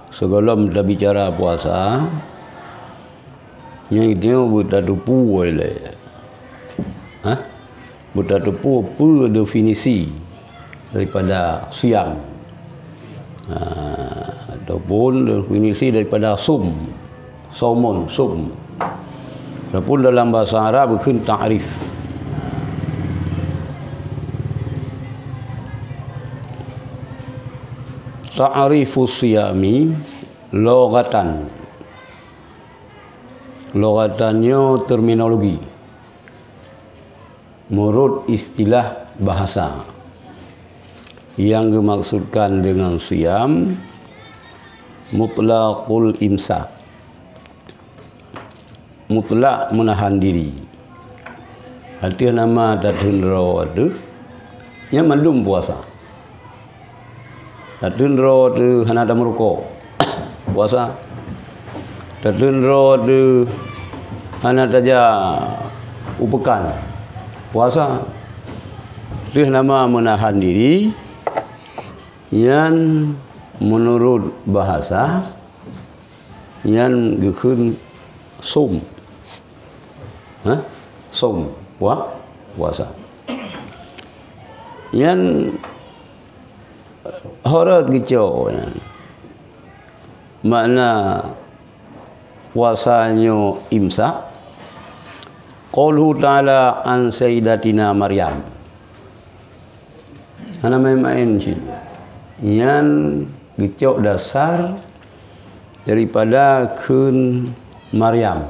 Sebelum kita bicara puasa, yang itu bertatupu oleh, bertatupu apa definisi daripada siam, ataupun definisi daripada somon. Ataupun dalam bahasa Arab bukan ta'rif. Ta'rifus siyami logatannya terminologi menurut istilah bahasa. Yang dimaksudkan dengan siyam mutlaqul imsak, mutlak menahan diri. Artinya nama tadunro itu yang mandum puasa. Tadunro itu hana ada merokok puasa. Tadunro itu hana saja upekan puasa. Itu nama menahan diri yang menurut bahasa yang dikun som. Puasa. Yang horat gitu ya. Makna puasanya imsak. Qauluhu ta'ala an sayyidatina Maryam. Ana main sih. Yang gitu dasar daripada kun Maryam.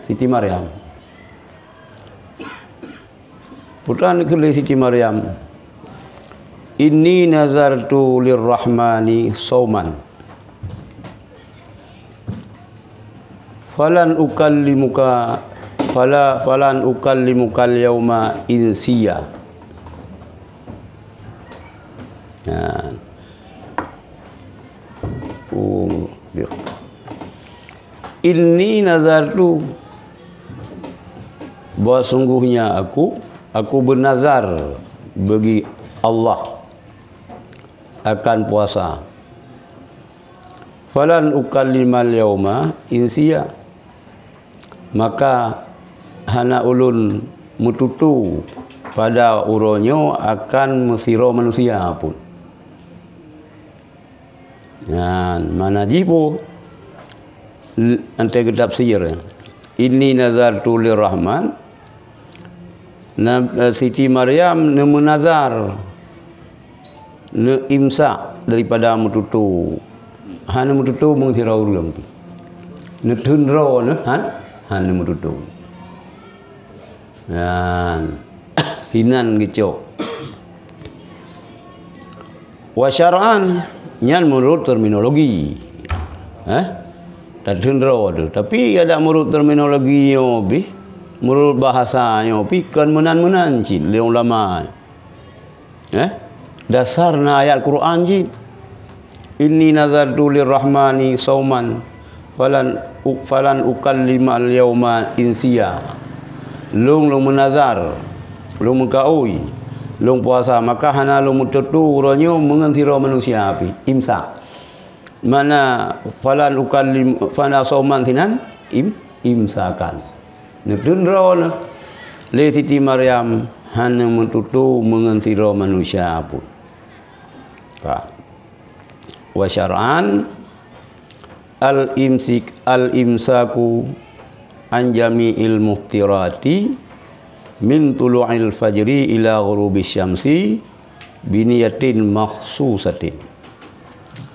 Siti Maryam. Putra negeri Siti Maryam. Inni nazartu lirrahmani sauman. Falan ukallimuka al-yawma insiya. Inni nazartu, bahwa sungguhnya aku bernazar bagi Allah akan puasa. Falan ukallimal yauma insiya, maka hana ulun mututu pada uronyo akan mesiro manusia pun. Mana jibu ante kitab sihir. Inni nazartu lirrahman. Siti Maryam menazar imsak daripada mututu. Hana mututu mengtirau ulang. Tunro hana mututu. Sinan gitu. Wa syar'an yang menurut terminologi. Tunro tu. Tapi ada menurut terminologi bi, menurut bahasanya bi kan menan cik le ulama. Dasarna ayat Quran cik. Inni nazartu lirrahmani sauman falan ukallima al-yawma insiya. Lung menazar, lung mengkaui, lung puasa, maka hana lung mututu uronyo mengentiro manusia api imsak. Mana falan fana sauman sinan imsakan. Nedunro le Siti Maryam hana mututu mengentiro manusia pun. Wa syar'an al-imsaku an jami'il muftirati min tulu'il fajri ila ghurubis syamsi biniyatin makhsusatin.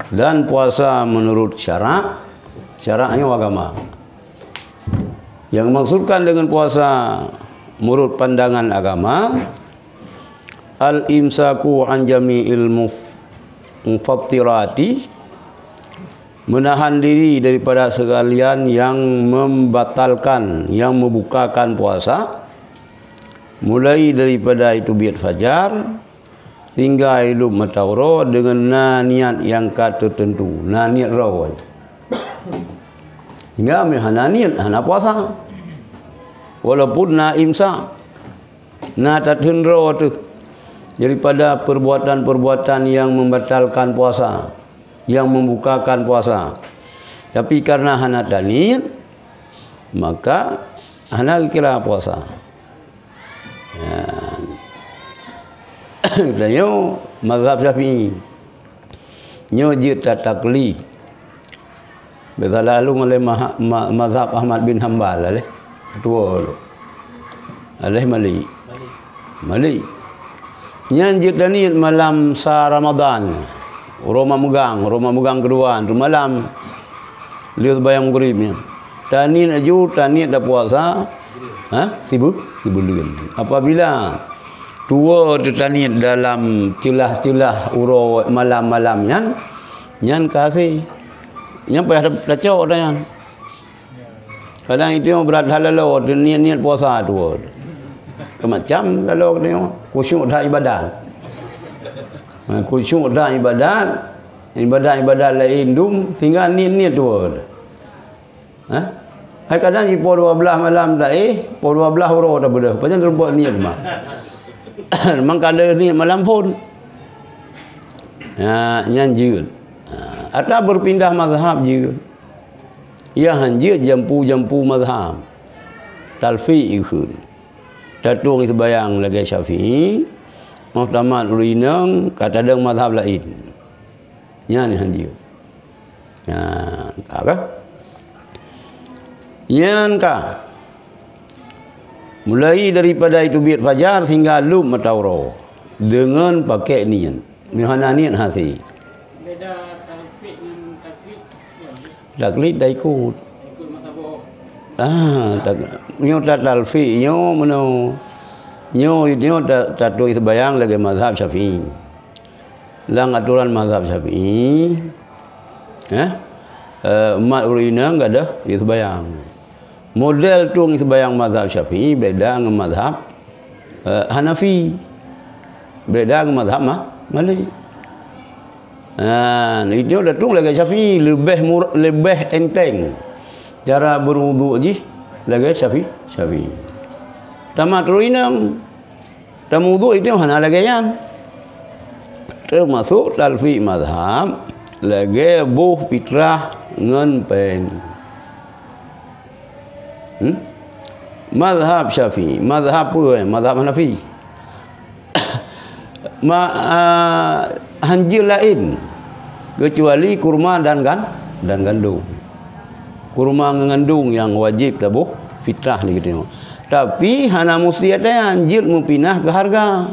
Dan puasa menurut syaraknya agama. Yang maksudkan dengan puasa menurut pandangan agama, al-imsaku an jami'il mufattirati, menahan diri daripada sekalian yang membatalkan, yang membukakan puasa, mulai daripada itu biat fajar hingga ilmu matahari dengan niat yang tertentu, niat rawan. Hingga hana niat hana puasa. Walaupun na imsak, na tadhunro tu, daripada perbuatan-perbuatan yang membatalkan puasa, yang membukakan puasa. Tapi karena hana tanit, maka hana kira puasa. Dan yo mazhab Syafi'i, nyo je taklid. Berlalu oleh mazhab Ahmad bin Hanbal aleh tua aleh Malik. Yang je tanit malam sa Ramadan. Roma megang kedua tu malam lihat bayang maghribnya. Tanit dah puasa. Sibuk bulan. Apabila tua tanit dalam celah-celah uro malam-malam nyan kasih. Yang payah dah dah yan. Kadang itu berat halalo niat puasa tu. Macam kalau dia khusyuk dah ibadat. Khusyuk dah ibadat lain dum tinggal niat tu. Kadang di pukul 12 malam dah pukul 12 huruf dah bedah. Pasal tu buat niat mah. Memang kada niat malam pun. Yang jeut. Atau berpindah mazhab jeut. Ia hanjut jampu mazhab. Talfi ikut. Tatung itu bayang lagi Syafi'i. Muhtamad urinang kata deng mazhab lain. Nya ni hanjut. Apa? Yang mulai daripada itu biar fajar hingga lum matawro dengan pakai niat. Mihana niat hati. Beda talfik dengan taklid. Taklid dah ikut. Nyo talfik nyo tatung sebayang lagi mazhab Syafi'i. Lang aturan mazhab Syafi'i. Mat urina enggak ada itu sebayang. Model tu sebayang mazhab Syafi'i beda dengan mazhab Hanafi. Beda dengan mazhab Malik. Itu datung lagi Syafi'i lebih enteng. Cara berwudu je lagi Syafi'i. Tamat ruinang. Tamat wudu itu hana lagi yan. Termasuk talfi mazhab lagi buh fitrah ngan pen. Mazhab Syafi'i, mazhab apa? Mazhab Hanafi. Hanjil lain kecuali kurma dan gandum. Kurma mengandung yang wajib tabuh fitrah ni gitu. Tapi hana mesti ada anjir mempinah ke harga.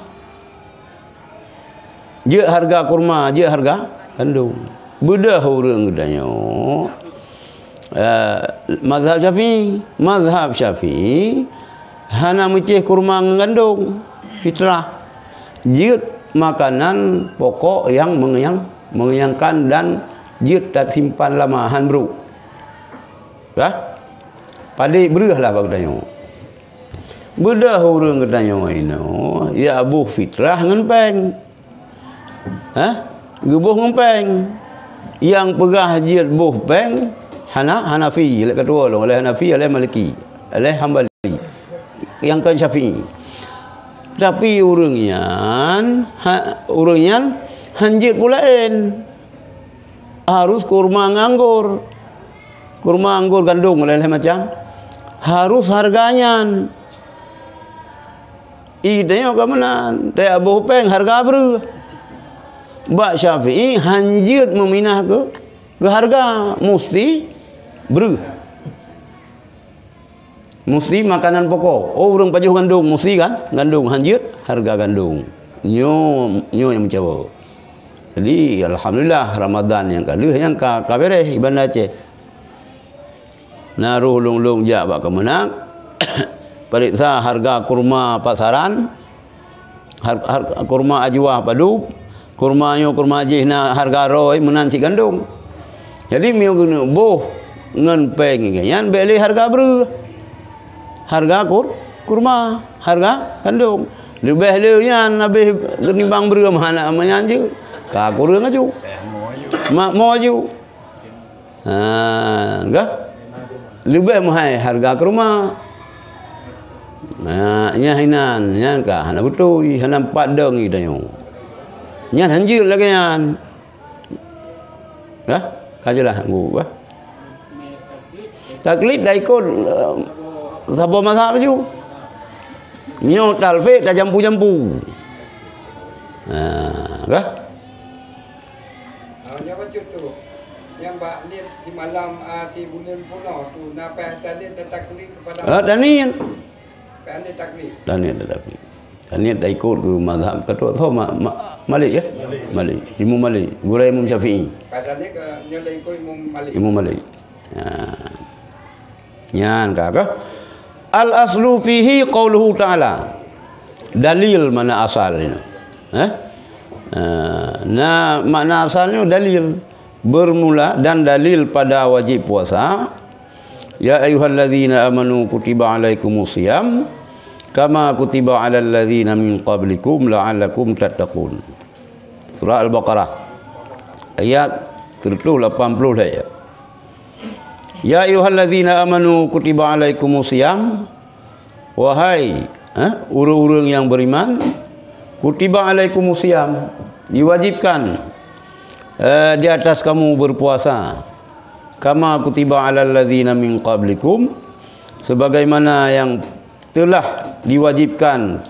Je harga kurma, je harga gandum. Bedah orang katanya. Mazhab Syafi'i hana mecih kurma mengandung fitrah. Je makanan pokok yang mengenyangkan dan je tak simpan lama hanbru. Padik berah lah katanya. Bedah orang katanya ino ya abuh fitrah ngempeng. Gebuh ngempeng. Yang pegah jid buh peng Hanafi oleh kedua oleh Hanafi oleh Maliki oleh Hambali yang kan Syafi'i. Tapi urangnya hanjit pulain harus kurma nganggur gandung oleh macam harus harganya idenya kemenan teh abuh peng harga ber Bak Syafi'i hanjit meminah ke harga mesti mesti makanan pokok. Orang pajuh gandung mesti kan gandung hanjit harga gandung. Nyo yang mencoba. Jadi alhamdulillah Ramadan yang kaluh yang kabereh ibadah Aceh. Naruh long jak bak kemenang. Periksa harga kurma pasaran. Harga kurma ajwah padu. Kurma jihna harga roy menanci gandung. Jadi miu guna boh ngan peng yan beli harga ber. Harga kurma, harga gandung. Lebih leuyan habis genimbang ber mana menyanju. Ka kurang aju. Mau aju. Enggak. Lebih mahal harga kurma. Nya hinan, nya ka hana betul, hana 4 deng ida yo. Nya hanjil lagi yan. Hah? Kajalah gua. Taklid dah ikut siapa mazhab ju. Nyo talfik dah jampu-jampu. Kah? Yang wajib tu. Yang bak ni di malam di bulan pulau tu napa tadi taklid kepada Danian. Tadi taklid. Danian taklid. Danian dah ikut ke mazhab ketua tu Malik ya? Malik. Imam Malik, guru Imam Syafi'i. Padanya ke nyo dah ikut Imam Malik. Imam Malik. Nyan kakak. Al aslu fihi qauluhu ta'ala. Dalil mana asalnya? Nah, makna asalnya dalil. Bermula dan dalil pada wajib puasa. Ya ayyuhalladzina amanu kutiba alaikumusiyam kama kutiba alal ladzina min qablikum la'allakum tattaqun. Surah Al-Baqarah ayat 180 ya. Ya ayyuhalladzina amanu kutiba alaikumusiyam, wahai orang-orang yang beriman, kutiba alaikumusiyam, diwajibkan di atas kamu berpuasa, kama kutiba alal ladzina min qablikum, sebagaimana yang telah diwajibkan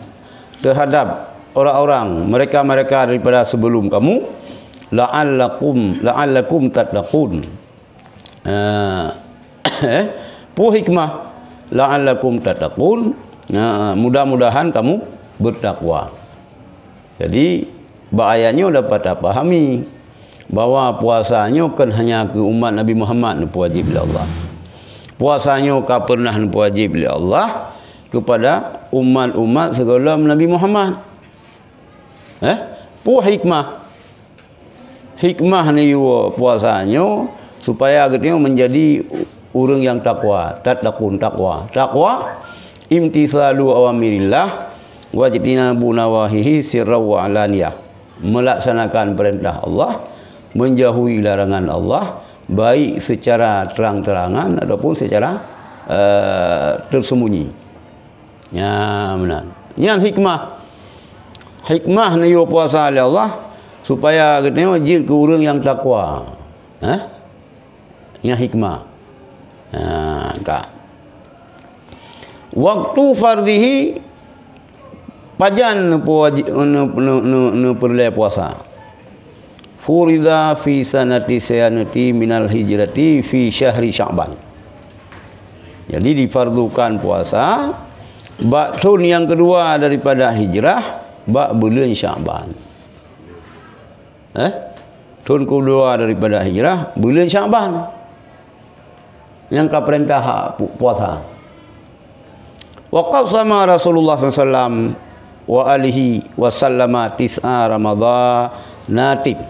terhadap orang-orang mereka-mereka daripada sebelum kamu, la'allakum tattaqun. Hikmah la'allakum tattaqun, mudah-mudahan kamu bertakwa. Jadi ayatnya dapat pahami bahwa puasanya kan hanya ke umat Nabi Muhammad wajib oleh Allah. Puasanya ka pernah wajib oleh Allah kepada umat-umat sebelum Nabi Muhammad. Hikmah ni puasanya supaya kita menjadi orang yang takwa, takwa. Takwa imtisalu awamirillah wa jitinabu nawahihi sirra wa alaniyah. Melaksanakan perintah Allah, menjauhi larangan Allah, baik secara terang-terangan ataupun secara tersembunyi. Ya benar. Yang hikmah ni puasa oleh Allah supaya kita wajib ke orang yang takwa. Yang hikmah. Waktu fardhihi pajan perle puasa. Furida fi sanati sayanati minal hijrati fi syahri Sya'ban. Jadi difardukan puasa bak tahun yang kedua daripada hijrah, bak bulan Sya'ban. Tahun kedua daripada hijrah, bulan Sya'ban. Yang ka perintah puasa. Waqaf sama Rasulullah SAW wa alihi wasallama tis'a Ramadhanatib.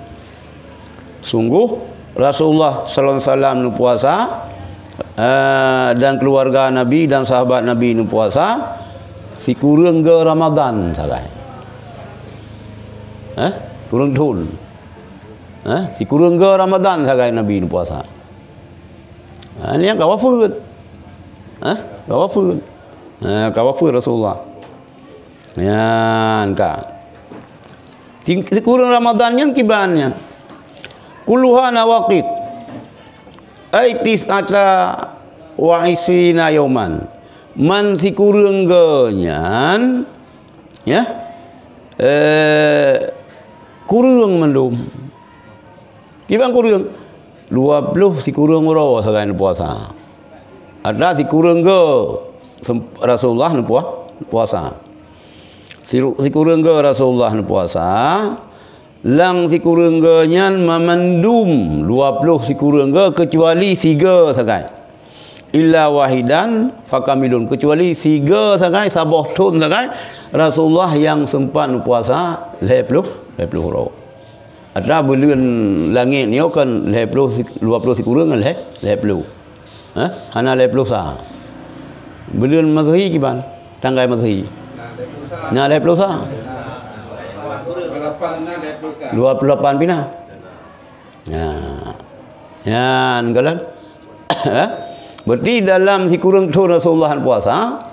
Sungguh Rasulullah sallallahu alaihi wasallam nu puasa dan keluarga Nabi dan sahabat Nabi nu puasa si kurang ke Ramadan sagai. Kurang tahun. Si kurang ke Ramadan sagai Nabi nu puasa. Ini yang kawafud. Kawafud. Kawafud Rasulullah. Ya, angka. Si kurang Ramadannya kibannya. Kulluha nawaqid ay tis'ata wa isina yauman, man si kurang genyan ya kurang mendum kibang kurang 20 si kurang ro sagan puasa, ada si kurang ge Rasulullah nu puasa, si kurang ge Rasulullah nu puasa lang si kurangganyan memandum 20 si kurangga kecuali 3 sagai illa wahidan fakamilun, kecuali 3 sagai sabah tun sagai Rasulullah yang sempat puasa 20 ro. Ada bulan langit ni kan 20 si kurang 20. Hana 20 sa. Bulan Mazhi kiban? Tanggal Mazhi. Nah 20 sa. 28 pina. Ya, enggalan. Berarti dalam si kurang tu Rasulullah puasa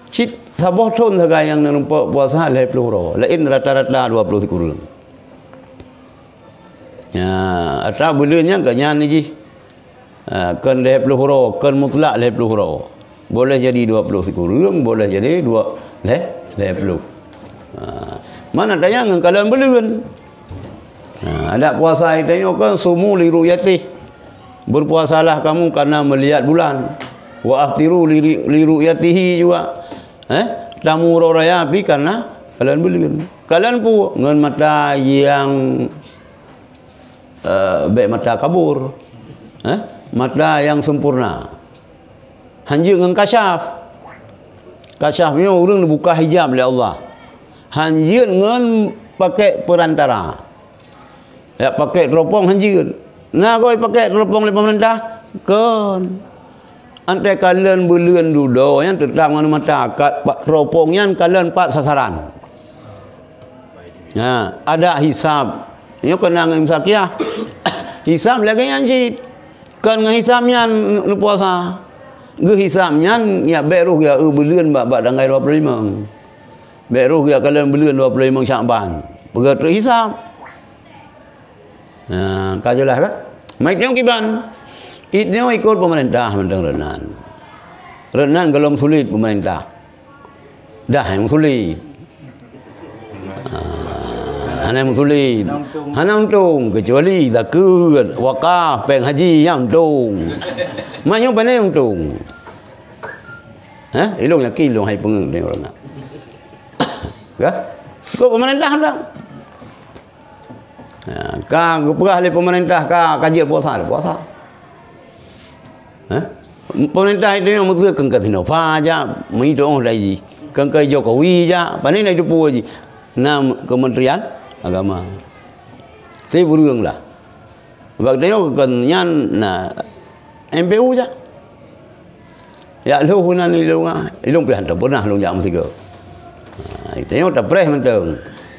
Cit saboh thon sagai yang nampak puasa 20 ro. Lain rata-rata 20 kurang. Ya, atra bulannya kanyan ni ji. Kan 20 ro, kan mutlak 20 ro. Boleh jadi 20 kurang, boleh jadi 20. Mana tanya ngan kalian bulan. Ada puasa itu kan sumu li ru'yati. Berpuasalah kamu karena melihat bulan. Wa aftiru li ru'yatihi juga. Tamu raya api karena kalian bulan. Kalian pu ngan mata yang baik mata kabur. Mata yang sempurna. Hanya ngan kasyaf. Kasyafnya orang buka hijab oleh Allah. Hanya ngan pakai perantara. Ya pakai teropong hanya. Nah kau pakai teropong oleh pemerintah kan. Antai kalian bulan dulu yang tetap ngan mata teropongnya kalian 4 sasaran. Nah, ada hisab. Ini kena ngan sakiah. Hisab lagi anjit. Kan ngan hisabnya puasa. Ge hisabnya ya beruh ya bulan bab tanggal 25. Beruh ya kalian bulan 25 Syaban. Begitu hisab. Nah, kajelah kan? Mai tengok kiban. Itnya ikut pemerintah mentang renan. Renan kalau sulit pemerintah. Dah yang sulit. Hana yang sulit. Hana untung kecuali zakat, wakaf, peng haji yang untung. Mana yang pandai untung? Ilung yakin ilung hai pengung ni orang nak. Kan? Kau pemerintah dah. Kau perah oleh pemerintah kau kaji puasa. Pemerintah itu yang mesti kengkat Innova aja, mengidong lagi. Kengkat Jokowi aja, paling nak hidup aja. Nam Kementerian Agama. Saya berulang lah. Sebab dia kenyan na MPU aja. Ya lu hunan ilung pihan tak pernah lu jam mesti ke. Itu yang tak pernah mentang.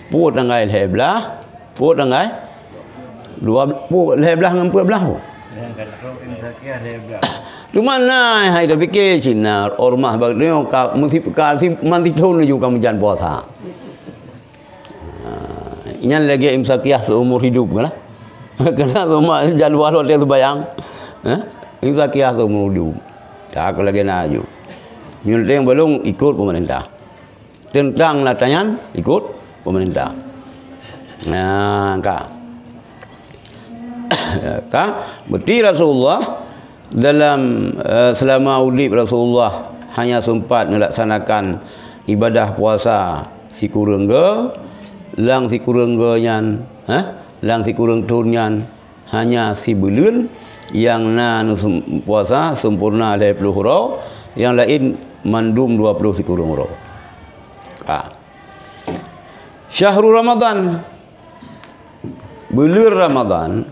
Pu tanggal heblah. Pu tanggal 2 pu heblah dengan 14. Cuma nah hai dah fikir Cina ormas bagio ka mesti thon juga menjan puasa. Ini lagi imsakiah seumur hidup kan? Kena semua Januari tu bayang. Imsakiah seumur hidup. Tak aku lagi nak aju. Nyul yang belum ikut pemerintah. Tentang latihan ikut pemerintah. Nah, kak. Berarti Rasulullah dalam selama udip Rasulullah hanya sempat melaksanakan ibadah puasa si kurangga, lang si kurangganyan, lang si kurang tunyan hanya si bulan yang puasa sempurna 20 ro, yang lain mandum 20 si kurang ro. Syahrul Ramadan, bulan Ramadan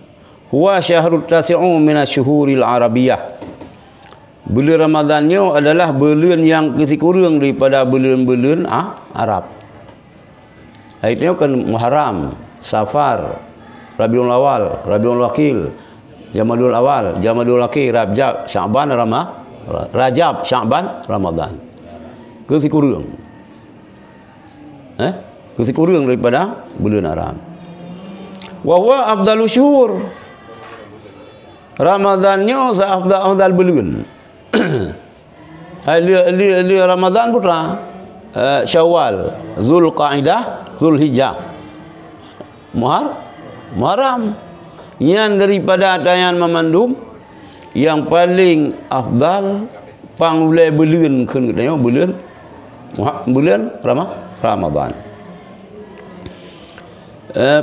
huwa syahrul tasi'u min asyhuril arabiyah. Bulan Ramadannya adalah bulan yang kurang daripada bulan-bulan Arab. Itu kan Muharram, Safar, Rabiul Awal, Rabiul Akhir, Jamadul Awal, Jamadul Akhir, Rajab, Sya'ban, Rajab, Sya'ban, Ramadan. Kurang. Kurang daripada bulan Arab. Wa huwa afdalus syuhur. Ramadannya seafdal bulan. Li Ramadan putra Syawal, Zulqa'dah, Zulhijjah, Muharram. Yang daripada atayan memandum yang paling afdal pangulai bulan kena bulan Ramadan.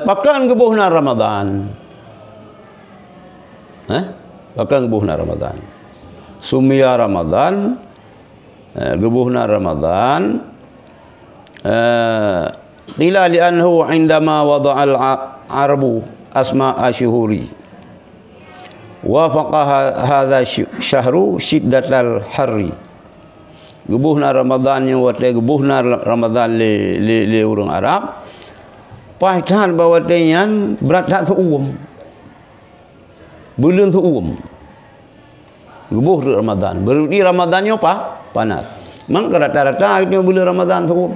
Pakan kebuhna Ramadan. Pakan kebuhna Ramadan. Sumia Ramadan, kebuhna Ramadan. Qila li'annahu indama wada'al arabu asma asyhuri. Wafaqa hadha syahru syiddatal harri. Gebuhna Ramadan yang wate gebuhna Ramadan li orang Arab. Pahitan bahawa dengan berat tak seum. Bulan seum. Gebuh Ramadan. Berarti Ramadannya apa? Panas. Maka rata-rata itu bila Ramadan tu.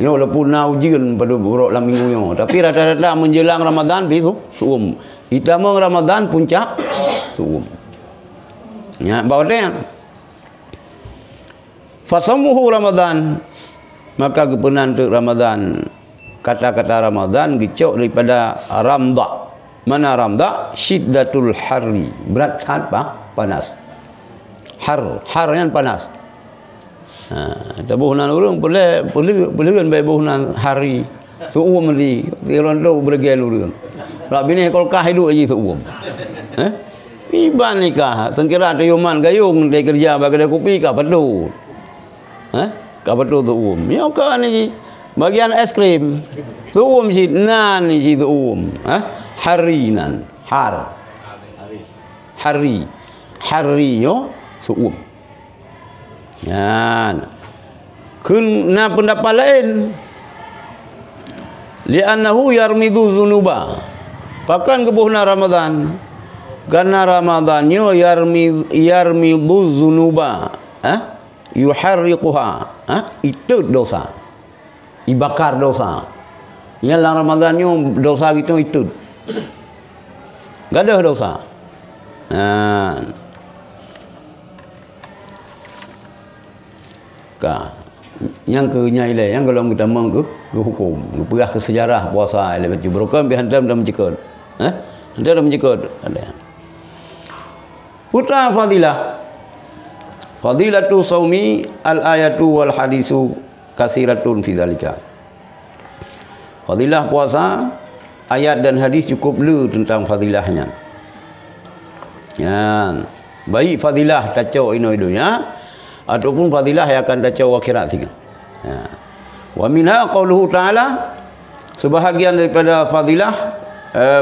Ya walaupun nak ujian pada buruk dalam minggu yang. Tapi rata-rata menjelang Ramadan itu suum. Itama Ramadan puncak suum. Ya, bawa dia. Fasamuhu Ramadan, maka kepenan tu Ramadan. Kata-kata Ramadan gecok daripada ramda. Mana ramda? Syiddatul harri. Berat apa? Panas. Har yang panas. Tabuh nan urang boleh kan bae buhnan hari. Suum di rondo bergel urang. Lak bini kolkah hidup aja suum. Iban nikah, tengkira tayuman gayung dia kerja bagi dia kopi ka pedu. Ka pedu suum. Ya ka ni bagian es krim. Suum si nan si suum. Harinan, hari yo suum. Ya. Kena pendapat lain. Li'annahu yarmidu zunuba. Pakan kebuhna Ramadan. Karena Ramadannya yarmidu zunuba. Yuharriquha. Itu dosa. Ibakar dosa. Yang Ramadannya dosa gitu itu. Gak ada dosa. Yang kenyai yang kalau kita mengku hukum perah ke sejarah puasa ile baca berokam bihantam dan mencekod anda dah mencekod ada putra fadilatu saumi al ayatu wal hadisu kasiratun fi dzalika. Fadilah puasa, ayat dan hadis cukup le tentang fadilahnya. Ya, baik fadilah tacau ino-inonya ataupun fadilah yang akan tacau akhirat tiga. Ya. Wa minha qauluhu ta'ala, sebahagian daripada fadilah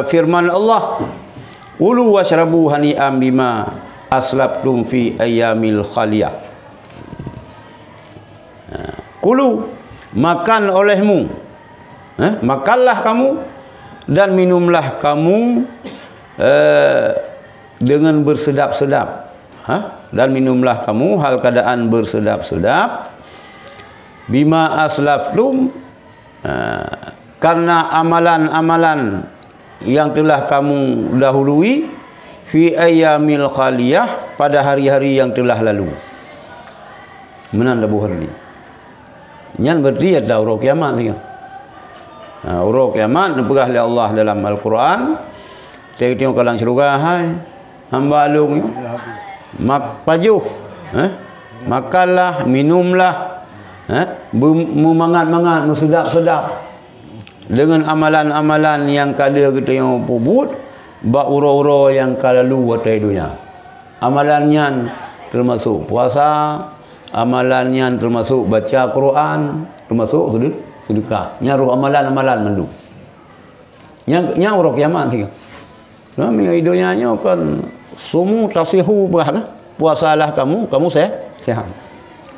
firman Allah, ulu washrabu hani'am bima aslabtum fi ayyamil khaliyah. Kulu, makan olehmu, makanlah kamu dan minumlah kamu dengan bersedap-sedap. Dan minumlah kamu hal keadaan bersedap-sedap bima aslaftum, karena amalan-amalan yang telah kamu dahului fi ayyamil khaliyah, pada hari-hari yang telah lalu. Menanda buhari nyan berarti ada uruk kiamat ni. Uruk kiamat diperah oleh Allah dalam Al-Quran. Tengok kalang syurga hai hamba alung pajuh, makanlah, minumlah, memangat-mangat, bersedap-sedap dengan amalan-amalan yang kada kita yang pubut, bak uro-uro yang kalalu atas dunia. Amalannya termasuk puasa, amalannya termasuk baca Quran, termasuk sedekah. Nyaruh amalan-amalan mandu. Yang uruk kiamat tiga. Kami hidupnya kan semua tasihu berah, puasalah kamu sehat.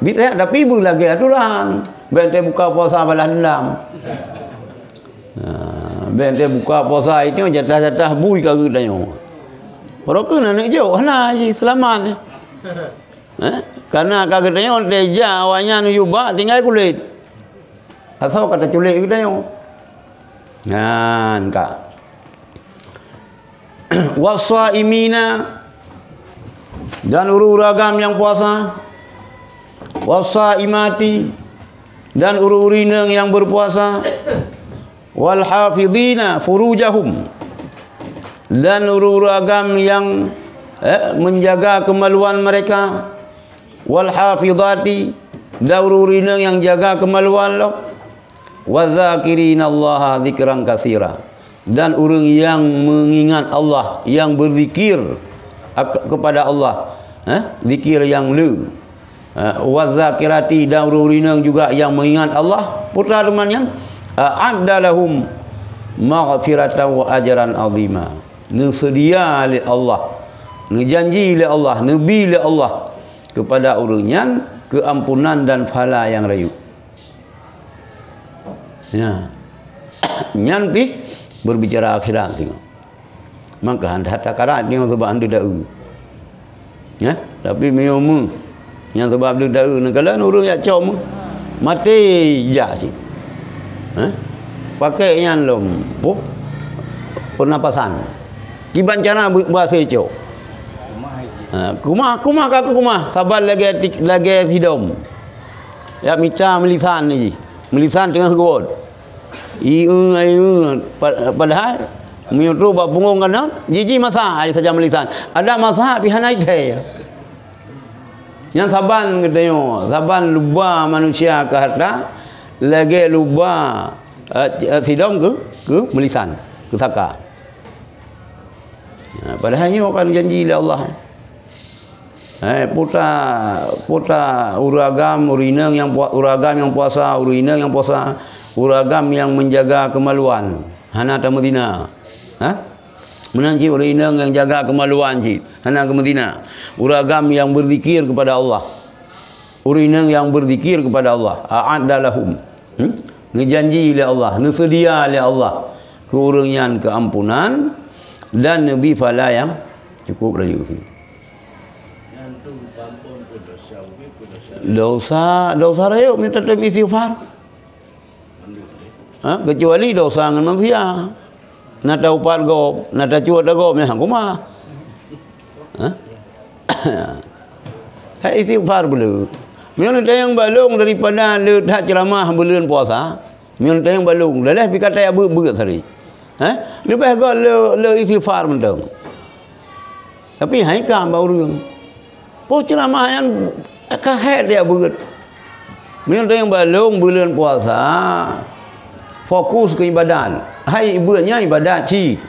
Bila tapi lagi aturan, bente buka puasa balas dendam. Bente buka puasa itu jatah-jatah bui kagak tanya. Orang kena nak jauh lah je selamat. Karena kagak tanya orang teja awalnya nujubak tinggal kulit. Asal kata culik kita tanya. Kan kak. Wasaimina, dan uru-uragam yang puasa, wasaimati, dan uru-urineng yang berpuasa, wal hafidhina furujahum, dan uru-uragam yang menjaga kemaluan mereka, wal hafidhati, dan uru-urineng yang jaga kemaluan lo, wazakirinallaha dzikran katsira, dan orang yang mengingat Allah, yang berzikir kepada Allah, zikir yang lu, wazakirati, dan orang juga yang mengingat Allah, putra temannya, a'addalahum maghfiratan wa ajran azima. Sedia oleh Allah, janji oleh Allah, nabi oleh Allah kepada orangnya keampunan dan pahala yang rayu. Ya, nyanti berbicara akhirat tengok. Maka anda kata karat ni sebab anda dah. Ya, tapi memang Yang sebab dia dara nak kala urang yak com mati ja si. Pakai yang lom pernapasan. Kiban cara bahasa cok. Kumah kaku kumah sabar lagi hidom. Ya minta melisan ni. Melisan tengah god. Padahal menyuruh bab bungong kan jiji masa saja melisan. Ada masa pihanai dia. Yang saban katanya, saban luba manusia ke harta, lagi luba hidom ke melisan, ke saka. Padahalnya akan janji oleh Allah. Putra uragam urineng yang puasa, urineng yang puasa, uragam yang menjaga kemaluan. Hana ta Medina. Menanci urineng yang jaga kemaluan cik. Hana ke Medina. Uragam yang berzikir kepada Allah. Urineng yang berzikir kepada Allah. A'adalahum. Ngejanji oleh Allah, nesedia oleh Allah keurengan keampunan dan Nabi fala yang cukup lagi sini. Dosa raya minta tetap istighfar. Kecuali dosa dengan manusia. Nata upat gop, nata cuat gop nya kumah. Hai istighfar belu. Mian tayang balung daripada le dah ceramah bulan puasa. Mian tayang balung, dah pi kata ya beut hari. Lepas go le istighfar mentang. Tapi hai kam baru. Po ceramah yang kahet dia beut. Mian tayang balung bulan puasa. Fokus ke ibadat. Hai ibunya ibadat ci.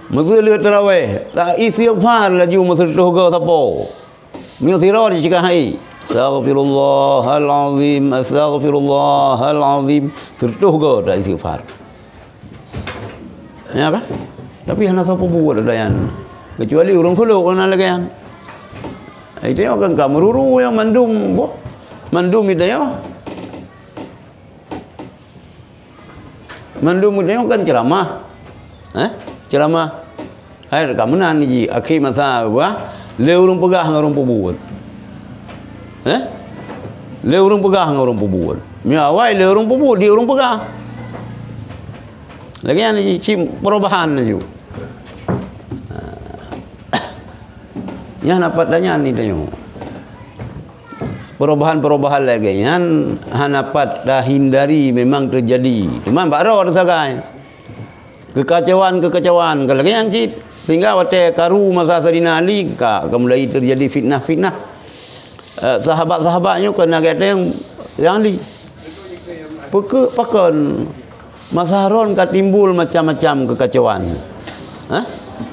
Masa le tarawih, tak istighfar laju masa toga tapo. Mian sira di cakap hai. Astaghfirullahalazim, astaghfirullahalazim. Tertuh go tak istighfar. Ya kan? Tapi hana siapa buat ada yang. Kecuali orang suluk kena lagi yang. Itu yang kan kamruru yang mandum, mandum itu ya. Mandum itu kan ceramah. Ceramah. Hai rekaman ni ji, akhir masa gua, le urung pegah dengan orang pembuat. Le urung pegah dengan orang pembuat. Mi awal le urung pembuat, dia urung pegah. Lagi ni ji, perubahan ni ju. Yang dapat tanya ni tanya. Perubahan-perubahan lagi yang dapat dah hindari memang terjadi. Cuma baru ada sagai. Kekacauan kalau yang cit sehingga waktu karu masa Sayyidina Ali mulai terjadi fitnah-fitnah. Sahabat-sahabatnya kena kata yang Ali. Pakan masa Harun timbul macam-macam kekacauan.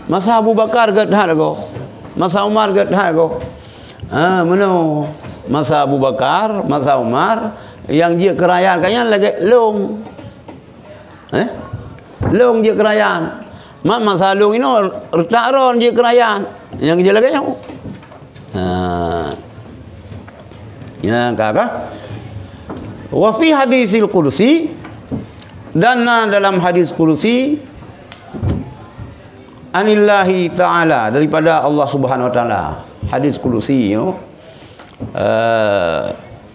Masa Abu Bakar gathat go. Masa Umar gathat go. Mana masa Abu Bakar, masa Umar yang dia kerajaan kayaknya lagi long. Long je kerajaan. Mak masa long ini retak ron je kerajaan. Yang je lagi yang. Ya kakak. Wa fi hadisil qudsi, dan dalam hadis qudsi anillahi ta'ala, daripada Allah Subhanahu wa taala. Hadis qudsi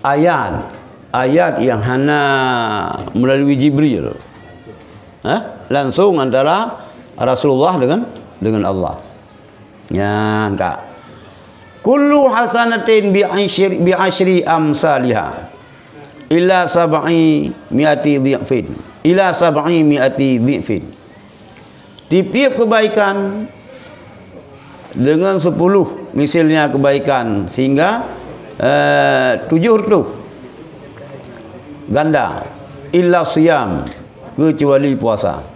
ayat yang hana melalui Jibril. Langsung antara Rasulullah dengan Allah. Ya, Kak. Kullu hasanatin bi asyri amsalha ila 700 dhifin. Ila 700 dhifin. Tiap kebaikan dengan 10 misalnya kebaikan sehingga 7 ganda. Illa siyam, kecuali puasa.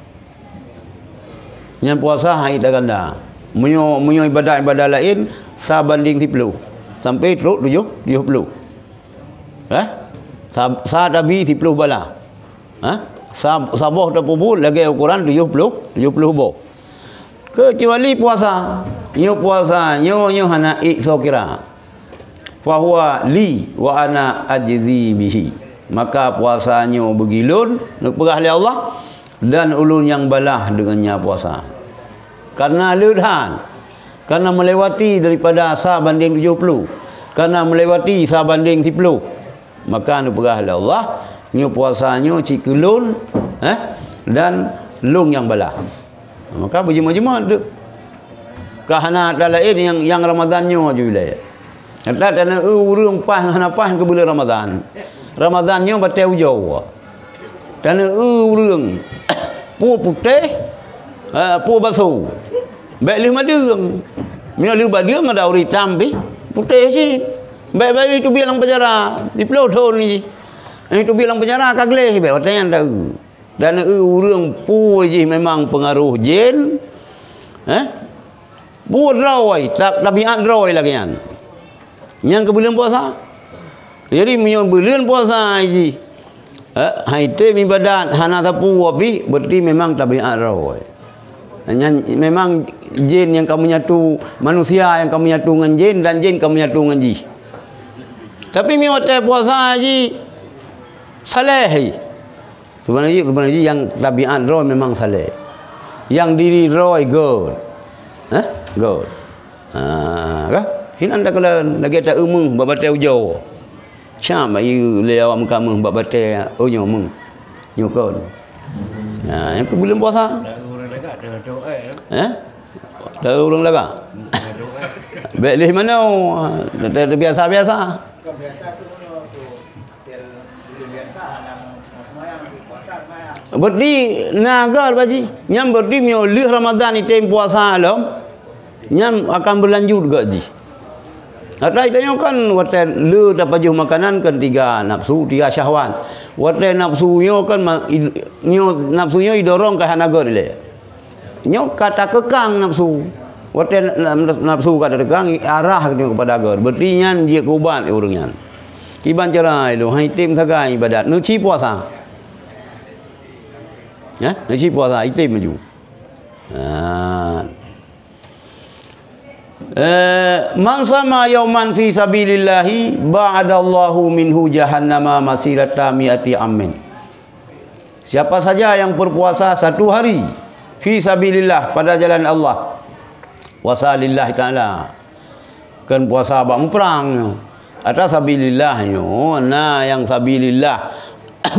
Yang puasa hai dah ganda. Munyo ibadat-ibadat lain sabanding 10 sampai teruk 70. Sa tabi 10 bala. Sabah dah pubul lagi ukuran 70 boh. Kecuali puasa. Nyo puasa nyo hana ikso kira. Fa huwa li wa ana ajzi bihi. Maka puasanya begilun nak perah oleh Allah dan ulun yang balah dengannya puasa. Karena leudhan Karena melewati daripada sa banding 70. Karena melewati sa banding 10. Maka anu perah Allah, nyo puasanya cikulun dan lung yang balah. Maka berjemaah-jemaah tu. Kahana lain yang Ramadannya aja wilayah. Kata dana urang pas hana pas ke bulan Ramadan. Ramadannya batal jauh. Dana urang pu putih, pu basuh. Baik 5 ดือน. Mina 5 ดือนada uri tambi putih sih. Baik itu bilang penjara di Pulau Thon ni. Itu bilang penjara kagleh baik hotel tahu. Dan urang pu je memang pengaruh jin. Pu roi, tabiat roi lagi kan. Yang ke bulan puasa. Jadi minyak bulan puasa je. Haite ibadat hana tapu wabi berarti memang tabiat roi. Memang jin yang kamu nyatu, manusia yang kamu nyatu dengan jin dan jin kamu nyatu dengan jin. Tapi mi hotel puasa haji saleh. Sebenarnya yang tabiat roh memang saleh. Yang diri roh good. Good. Kah? Hinan dah kala lagi tak umum babatai ujo. Syam ayu lewat kamu babatai ujo mung. Nyukon. Yang ke bulan puasa. Dah urang laga. Baik mana? Biasa-biasa. Berdi nagar baji. Nyam berdi mio lih Ramadan itu puasa alam. Nyam akan berlanjut gaji. Atai tanya kan watai le dapat juh makanan kan 3 nafsu, 3 syahwan. Watai nafsunya kan nafsunya didorong ke hanagar le. Nyo kata kekang nafsu. Watai nafsu kata kekang arah kepada agar. Berarti nyan dia kubat orangnya. Kiban cerai lu hai tim sagai ibadat. Nu ci puasa. Ya, nu ci puasa itim maju. Man sama yauman fi sabilillahi ba'adallahu minhu jahannama masirata mi'ati amin. Siapa saja yang berpuasa 1 hari fi sabilillah pada jalan Allah. Puasa lillahi ta'ala. Kan puasa bak perang. Atas sabilillah nyo. Nah yang sabilillah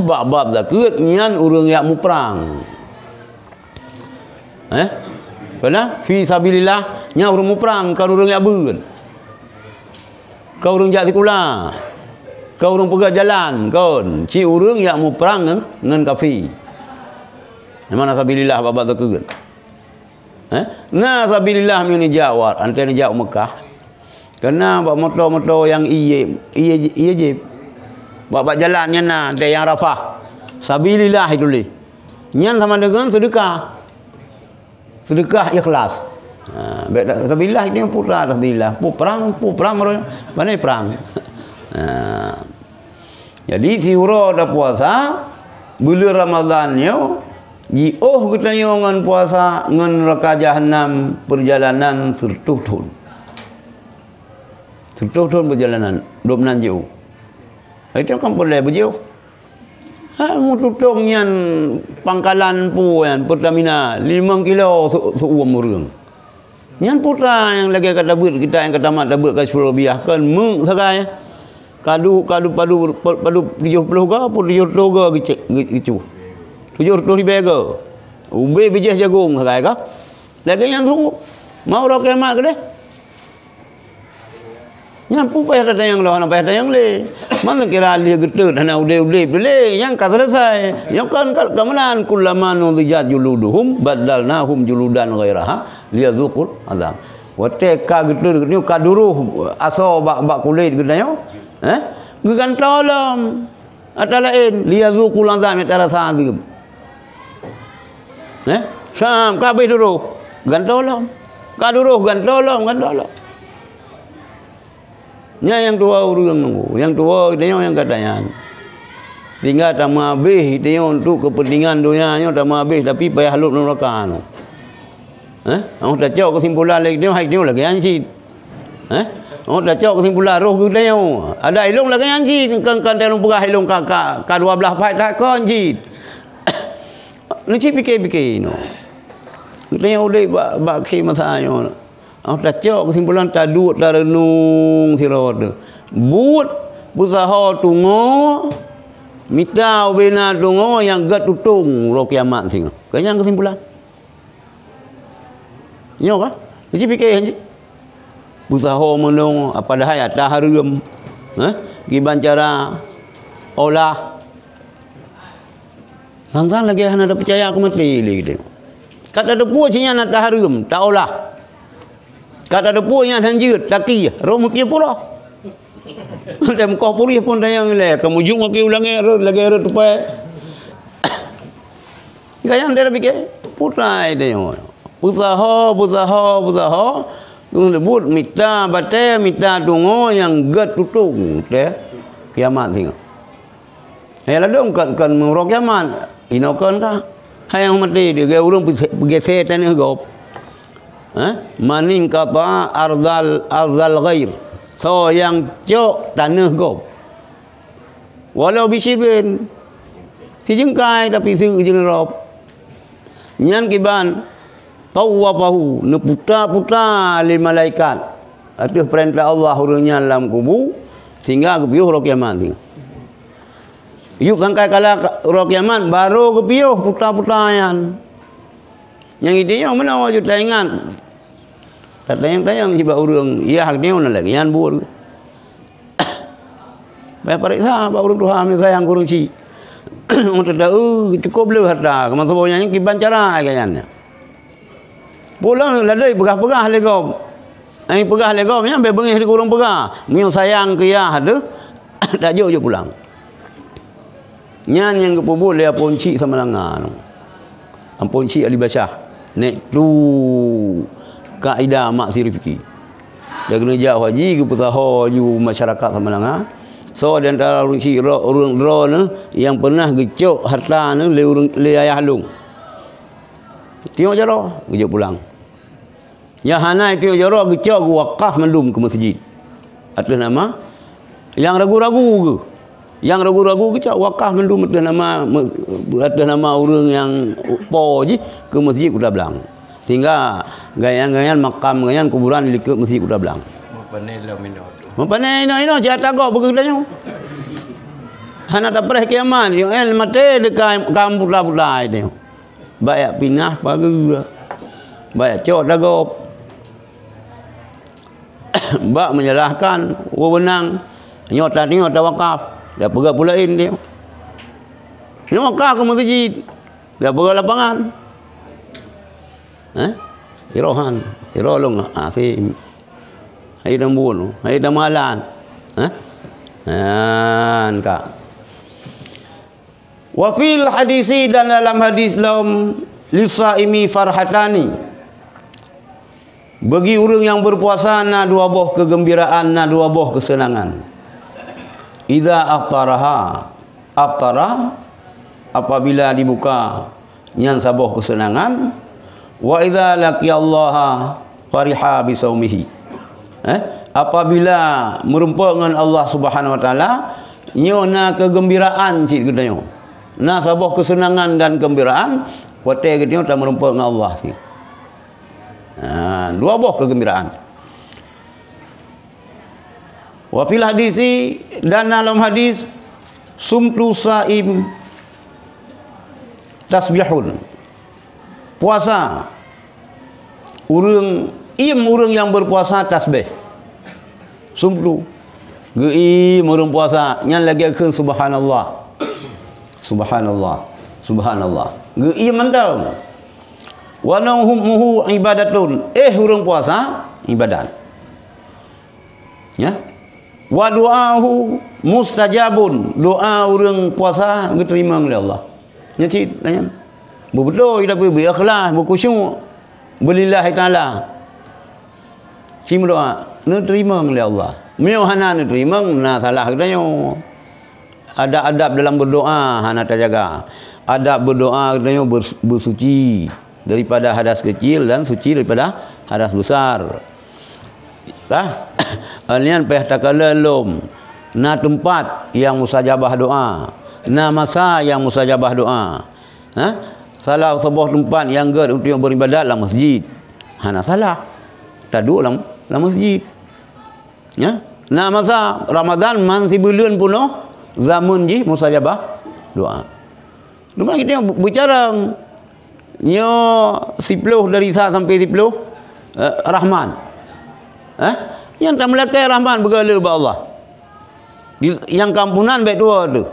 bab-bab zakat nyan urang yak mu perang. Kena fi sabilillah nya urang mu perang kan urang yak beun. Kau urang jak sekolah. Kau urang pegang jalan kon. Ci urang yak mu perang ngan kafir. Mana sabilillah bab zakat. Nah sabilillah mi ni jawab antara jauh Mekah. Kena buat motor-motor yang iya je. Buat jalannya nah ada yang Arafah. Sabilillah itu li. Nyan sama dengan sedekah. Sedekah ikhlas. Baik sabilillah ini putra sabilillah. Pu perang mana perang. Jadi siura dah puasa bulan Ramadannya kita ngan puasa ngan neraka jahanam perjalanan 10 tahun. 10 tahun perjalanan 20 jauh. Itu kan boleh berjauh. Mu tutong yan pangkalan pu yan Pertamina 5 kilo seuam urang. Yan putra yang lagi kata buat kita yang kata mat buat ke Surabaya kan mung sagai. Kadu padu 70 ga pun 70 ga gitu. 70 bega. Ube bijah jagung sagai ka. Lagi yang tu mau ro kemat ke deh. Nyampu payah ada yang lawan payah ada yang le. Mana kira dia getut hana ude bele yang ka selesai. Yang kan kamanan kullama nudijat juluduhum badalnahum juludan ghairaha liyadzuqul azab. Wate ka getut ni ka duruh aso bak kulit gedayo. Gegan tolong. Ada lain liyadzuqul azab metara sadib. Sam ka be duruh gan tolong. Ka duruh gan tolong. Nya yang tua urang nunggu, yang tua dia yang katanya. Tinggal tama habis dia untuk kepentingan dunianya tama habis tapi payah halut neraka anu. Aku dah cok kesimpulan lagi dia hai dia lagi anjing. Aku dah cok kesimpulan roh dia. Ada ilung lagi anjing kan telung pegah ilung ka 12 pai dah kon anjing. Ni ci fikir no. Dia udah bak khidmat saya. Tak cok kesimpulan tak duduk tak renung sirot tu. But usaha tunggu mita bina tunggu yang gat tutung ro kiamat sing. Kanyang kesimpulan. Nyo ka? Jadi fikir je. Usaha menung apa dah ya taharum. Giban cara olah. Langgang lagi hana ada percaya aku mati gitu. Kata ada puak cinya nak taharum, tak olah. Kata ada puak yang hanjut, taki, romu kia pula. Dan kau puri pun tayang le, kamu jung ke ulangi lagi tupai. Gayang dia fikir, putai dia. Usaha. Sebut mita bate, mita tunggu yang gat tutung, deh. Kiamat tengok. Hai ladong kan murok kiamat. Inokan kah? Hayang mati dia gaya urang pergi tanah gop. Maning kata ardal ghair. So yang cok tanah gop. Walau bisibin. Si jengkai tapi si jenerop. Nyan kiban tawafahu neputa-puta lil malaikat. Atuh perintah Allah urangnya dalam kubur sehingga kepiuh ro kiamat. Yuk kangkai kala roh kiamat baru kepiuh putar-putaran. Yang ide yang mana wajud tayangan. Tak tayang siapa urang ia hak dia nak lagi yan bur. Baik periksa ba urang Tuhan sayang kurang ci. Untuk tahu cukup le harta keman sebonya kiban cara kayaknya. Pulang ladai pegah-pegah le kau. Ai pegah le kau nya be bengih di kurang pegah. Miu sayang ke ya ada. Tak jauh je pulang. Nyan yang kepubul dia ponci sama langan. Ponci Ali Basyah. Nek tu kaedah mak sirifiki. Dia kena jauh haji ke putaho ju masyarakat sama langan. So di antara orang ro yang pernah gecok harta ni le ayah halung. Tengok jaro, gecok pulang. Ya hanai tengok jaro gecok wakaf mandum ke masjid. Atas nama yang ragu-ragu ke. Yang ragu-ragu kecak wakaf mendum atas nama orang yang po je ke masjid Kuda Belang. Sehingga gayang-gayang makam gayang kuburan di masjid Kuda Belang. Mempanai ino jatah go begitu. Hana tak pernah kiamat yang mate dekat kampung pula ini. Banyak pinah pagi. Banyak cok dagop. Bak menyalahkan wewenang nyota wakaf. Dia pegang pulain dia. Dia makah ke masjid. Dia pegang lapangan. Irohan. Irolong. Asim. Hai dambun. Hai damalan. Kak. Wa fil hadisi dan dalam hadis lam lisaimi farhatani. Bagi orang yang berpuasa na dua buah kegembiraan, na dua buah kesenangan. Idza aftara apabila dibuka nyan sabuh kesenangan, wa idza laqiyallaha fariha bisaumihi. Apabila merumpa dengan Allah Subhanahu wa taala, nyona kegembiraan cik katanya. Na sabuh kesenangan dan kegembiraan, wate katanya tak merumpa dengan Allah sih. Dua buah kegembiraan. Wa fil hadisi dan dalam hadis sumtu saim tasbihun. Puasa urang yang berpuasa tasbih. Sumtu gei urang puasa nyan lagi ke subhanallah. Subhanallah. Gei mantau. Wa nauhumuhu ibadatun. Urang puasa ibadat. Ya. Wa du'ahu mustajabun. Doa orang puasa diterima oleh Allah. Nyati tanya. Betul kita pergi ikhlas, berkhusyuk. Bilillahi taala. Cim doa diterima oleh Allah. Meu hana diterima na salah katanya. Ada adab dalam berdoa hana terjaga. Adab berdoa katanya bersuci daripada hadas kecil dan suci daripada hadas besar. Alian peh takala lom na tempat yang mustajabah doa, na masa yang mustajabah doa. Salah sebuah tempat yang ger untuk beribadat dalam masjid. Hana salah. tadu dalam masjid. Ya. Nah masa Ramadan masih bulan penuh zaman ji mustajabah doa. Cuma kita bicara nyo 10 dari 1 sampai 10 Rahman. Yang tak melakai Rahman bergala ba Allah. Yang kampunan baik dua tu.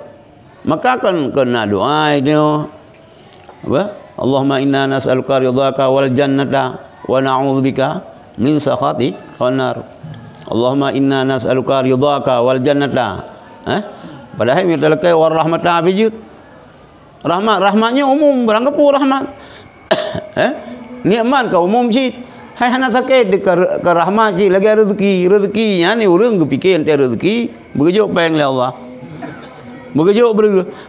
Maka kan kena doa itu. Apa? Allahumma inna nas'aluka ridhaka wal jannata wa na'udzubika min sakhati wan nar. Allahumma inna nas'aluka ridhaka wal jannata. Padahal yang terlekai war rahmata bijud. Rahmatnya umum, berangkap rahmat. Nikmat kau umum cit. Hai hana sakit ke rahmat cit lagi rezekinya ni orang kepikir ente rezeki begitu peng le Allah. Begitu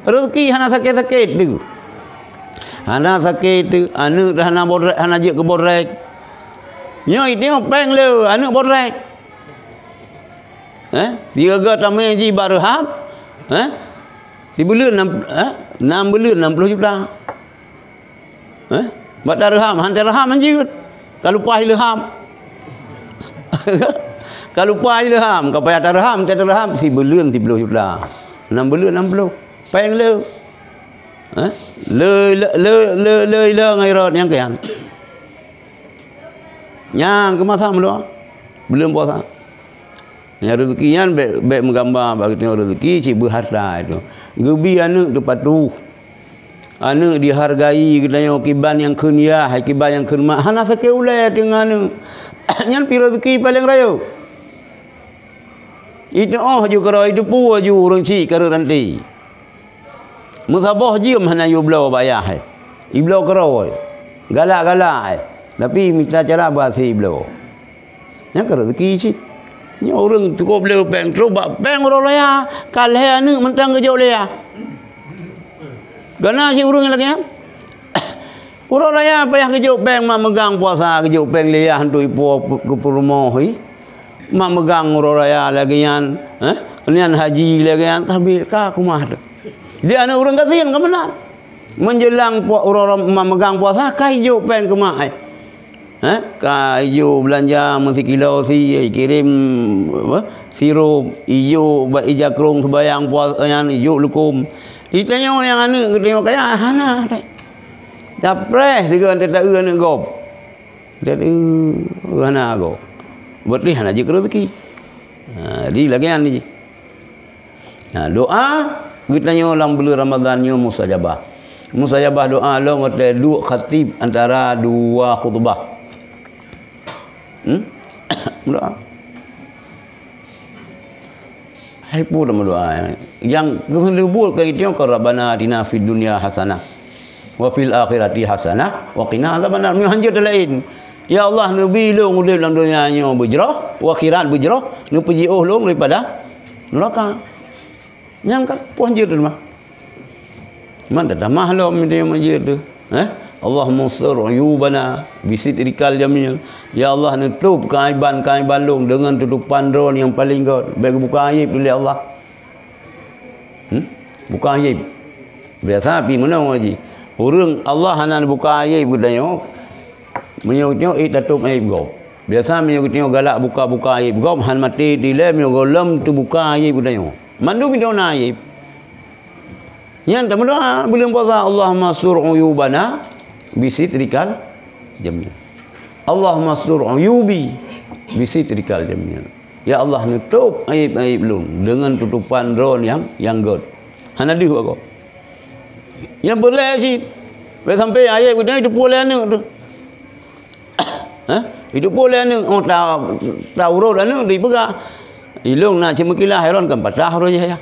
rezeki hana sakit tu. Hana sakit tu anu hana borek hana je ke borek. Nyo itu peng le anu borek. Tiga ga tamai ji barham. Di bulan 6 bulan 60 juta. Buat dirham, hantar dirham anjir. Kalau pah dirham. Kalau pah dirham, kau payah dirham, tak dirham si bulan 30 juta. 6 bulan 60. Peng le. Le ngairat yang kian. Yang ke masa belum puasa. Yang rezekinya baik menggambar bagi tengok rezeki cik berharta itu. Gebi anak tu patuh. Anak dihargai katanya kiban yang kunyah, kiban yang khidmat. Hana sakit ulai dengan anak. Yang pi rezeki paling raya. Itu je kara itu pu je orang cik kara ranti. Musabah je mana you belau bayah. Iblau kara. Galak-galak. Tapi minta cara bahasa iblau. Yang kara rezeki cik. Ni orang cukup boleh peng coba peng orang laya kalah anu mentang ke jauh laya. Gana si urang lagi ya. Orang laya payah ke jauh peng mak megang puasa ke jauh peng laya hantu ipo ke rumah hi. Mak megang orang laya lagi yan, nian haji lagi yan tapi ka kumah tu. Dia anak orang kasihan ke mana? Menjelang orang mak megang puasa kai jauh peng ke mak ai. Kayu belanja mesti kilo si kirim sirup ijo buat ijakrung sembayang puasa yang ijo lukum. Itanya yang anu ketengok kaya hana dai. Capres juga tak anu gop. Dan hana go. Berarti hana je rezeki. Di lagi an ni. Doa kitanya dalam bulan Ramadan nya mustajabah. Mustajabah doa lo ngote dua khatib antara dua khutbah. Doa. Hai pun doa. Yang kelebur ke itu ke Rabbana atina fid dunya hasanah wa fil akhirati hasanah wa qina adzabannar. Menhanjur lain. Ya Allah nabi lu ngudip dalam dunia nya bujrah, wa akhirat bujrah, nu puji lu daripada neraka. Yang kan puanjir tu mah. Mana dah mahlum dia majid tu. Allahumma sur uyubana bisitrikal jamil. Ya Allah nutup kaiban lu dengan tutupan ron yang paling god. Bagi buka aib oleh Allah. Buka aib. Biasa pi mana ngaji. Orang Allah hana buka aib budaya. Menyoknya tutup aib go. Biasa menyoknya galak buka aib go han mati di lem yo golem tu buka aib budaya. Mandu bidona aib. Yang tak berdoa bulan puasa Allahumma sur uyubana bisitrikal jamil. Allahumma sur uyubi bisitrikal jamil. Ya Allah nutup aib-aib lu dengan tutupan ron yang god. Hana di aku. Yang boleh sih. Sampai aib kita itu boleh anak tu. Itu boleh anak oh tahu ron anak di pegah. Ilung nak cemkilah heran kan patah ron ya.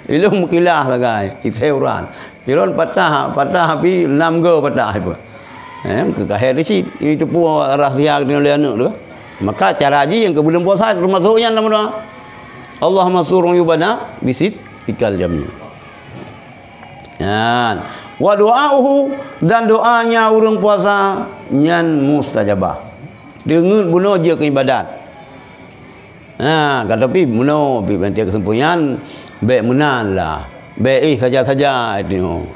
Ilung mukilah lagai iteuran. Iron patah api 6 go patah apa. Ke kahir di itu pun rahsia dengan anak tu. Maka cara haji yang ke bulan puasa termasuknya dalam doa. Allahumma sur uyubana bisit fikal jamil. Wa du'auhu dan doanya orang puasa nyan mustajabah. Dengan bunuh je ke ibadat. Kata pi bunuh pi bantia kesempuyan baik menan lah. Baik saja-saja itu.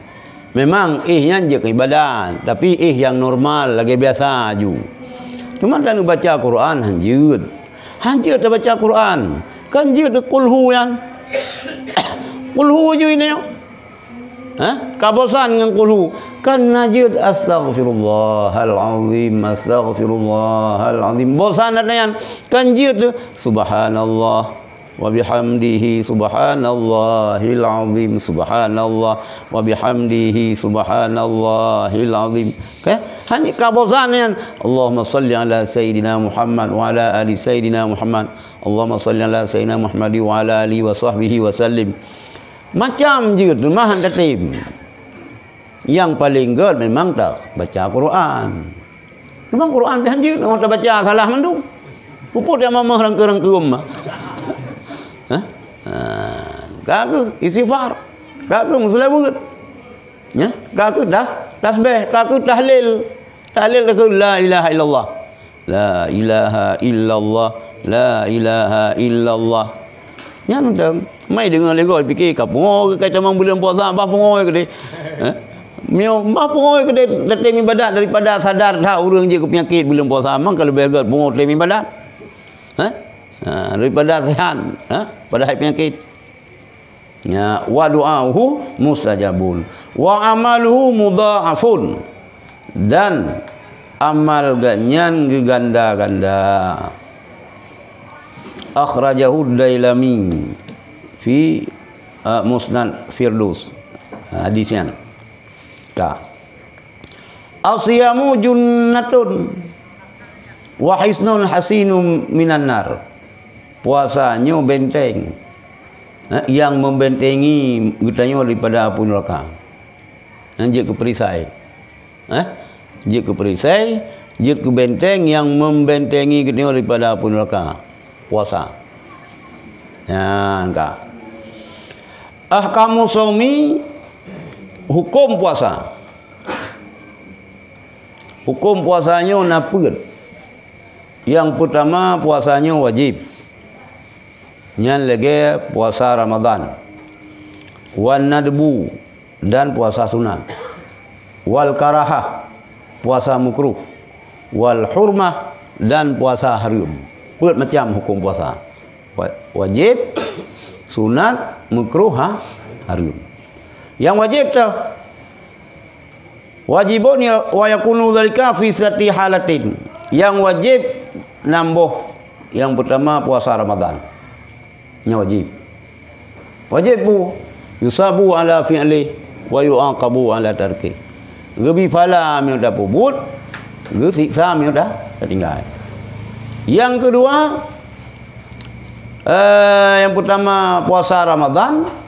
Memang yang je ke ibadat, tapi yang normal lagi biasa ju. Cuma tak baca Quran hanjut. Hanjut dah baca Quran. Kan jut qulhu yang. Qulhu je ini. Kabosan dengan qulhu. Kan najud astaghfirullahal azim, astaghfirullahal azim. Bosan yang kan jut subhanallah wa bihamdihi subhanallahil azim, subhanallah wa bihamdihi subhanallahil azim. Okay? Hanya kabosan yang Allahumma salli ala sayyidina Muhammad wa ala ali sayyidina Muhammad. Allahumma salli ala sayyidina Muhammad wa ala alihi wa sahbihi wa sallim. Macam je tu mahan tertib. Yang paling good memang tak baca Quran. Memang Quran dia hanjut orang tak baca salah mandung. Puput yang mamah rangka-rangkum. Kaku istighfar. Kaku muslim. Ya, kaku tasbih, kaku tahlil. Tahlil ke la ilaha illallah. La ilaha illallah. La ilaha illallah. Yang dong. Mai dengar lego fikir kapung ke kata mang bulan puasa apa pungoi ke dia. Mio apa pungoi ke dia datang ibadat daripada sadar dah urang je ke penyakit bulan puasa mang kalau begat pungoi datang ibadat. Daripada sehat, pada hai penyakit. Ya, wa du'ahu mustajabun wa amaluhu mudha'afun, dan amal ganyan geganda-ganda. Akhrajahu Dailami fi Musnad Firdaus, hadisnya. Asyamu junnatun wa hisnun hasinum minan nar. Puasanya benteng yang membentengi kitanya daripada api neraka. Anjir ke perisai. Jik ke perisai, jik ke benteng yang membentengi kitanya daripada api neraka. Puasa. Ya, enggak. Ahkamu shaumi, hukum puasa. Hukum puasanya napa? Yang pertama puasanya wajib. Yang lagi puasa Ramadan. Wan nadbu, dan puasa sunat. Wal karahah, puasa makruh. Wal hurmah, dan puasa haram. Buat macam hukum puasa. Wajib, sunat, makruh, haram. Yang wajib tu wajibun wa yakunu dzalika fi sati halatin. Yang wajib nambah yang pertama puasa Ramadan. Yang wajib. Wajib bu yusabu ala fi'li wa yu'aqabu ala tarki. Gebi fala mi dah pubut, ge siksa mi dah tinggal. Yang kedua yang pertama puasa Ramadan.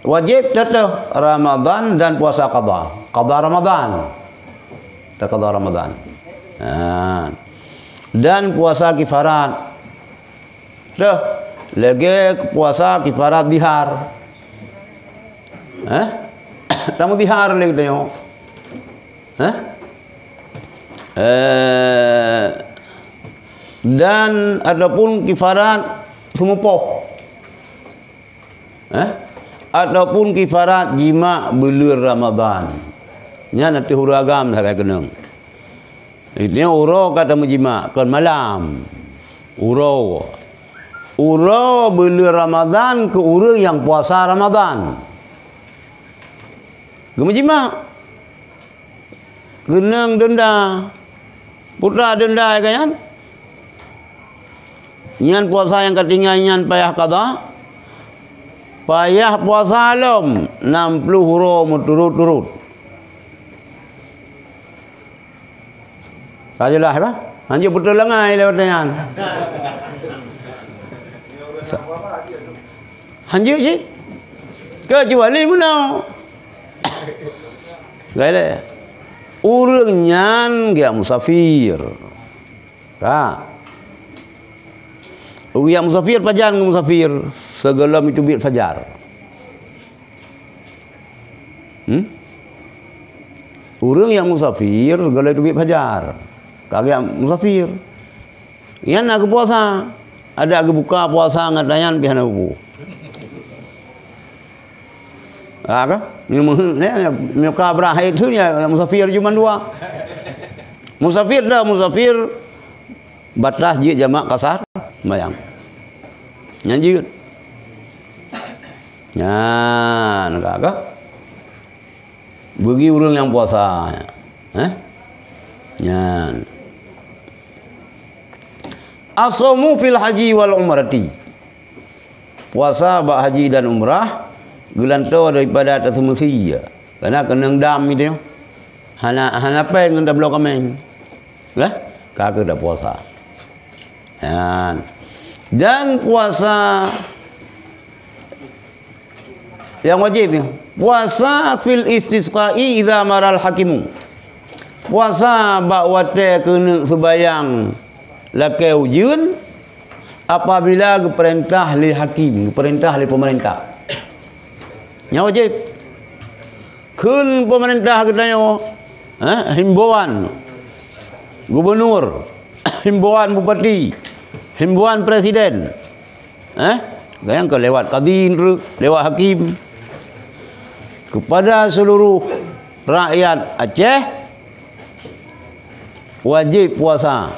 Wajib tetap Ramadan dan puasa qada. Qada Ramadan. Qada Ramadan. Dan puasa kifarat. Dah lagi puasa kifarat dihar. Kamu dihar lagi tengok. Dan adapun kifarat semupoh. Ataupun kifarat jima bulan Ramadan. Nya nanti huragam saya kena. Ini uro kata menjima kan malam. Uro bulan Ramadan ke uro yang puasa Ramadan. Gemejima. Genang denda. Putra denda kan? Nyan puasa yang ketinggalan nyan payah qada. Payah puasa alam 60 huro turut-turut. Sajalah apa? Anjir betul lengai lewat dengan. Anjir sih. Kecuali mana? Gaya. Urang nyan dia musafir. Tak. Yang musafir pajan ke musafir segala itu biar fajar. Orang yang musafir segala itu biar fajar. Kagak musafir. Yang nak puasa, ada ke buka puasa ngatayan pihana bu. Apa? Mereka berakhir tu ya musafir cuma dua. Musafir dah musafir batas je jamak kasar bayang. Nyanjut. Nah, nakak. Bagi orang yang puasa. Nyan. As-saumu fil haji wal umrati. Puasa bak haji dan umrah gelantau daripada atas semestinya. Karena kena dam itu. Hana apa yang dah blok kami. Lah, kagak dah puasa. Dan puasa yang wajib, puasa fil istisqa'i idza maral hakimu. Puasa bak wate kena sebayang lakai ujian apabila perintah li hakim, perintah li pemerintah. Yang wajib. Kun pemerintah katanya himbauan gubernur, himbauan bupati, himbauan presiden. Yang ke lewat kadin, lewat hakim kepada seluruh rakyat Aceh wajib puasa.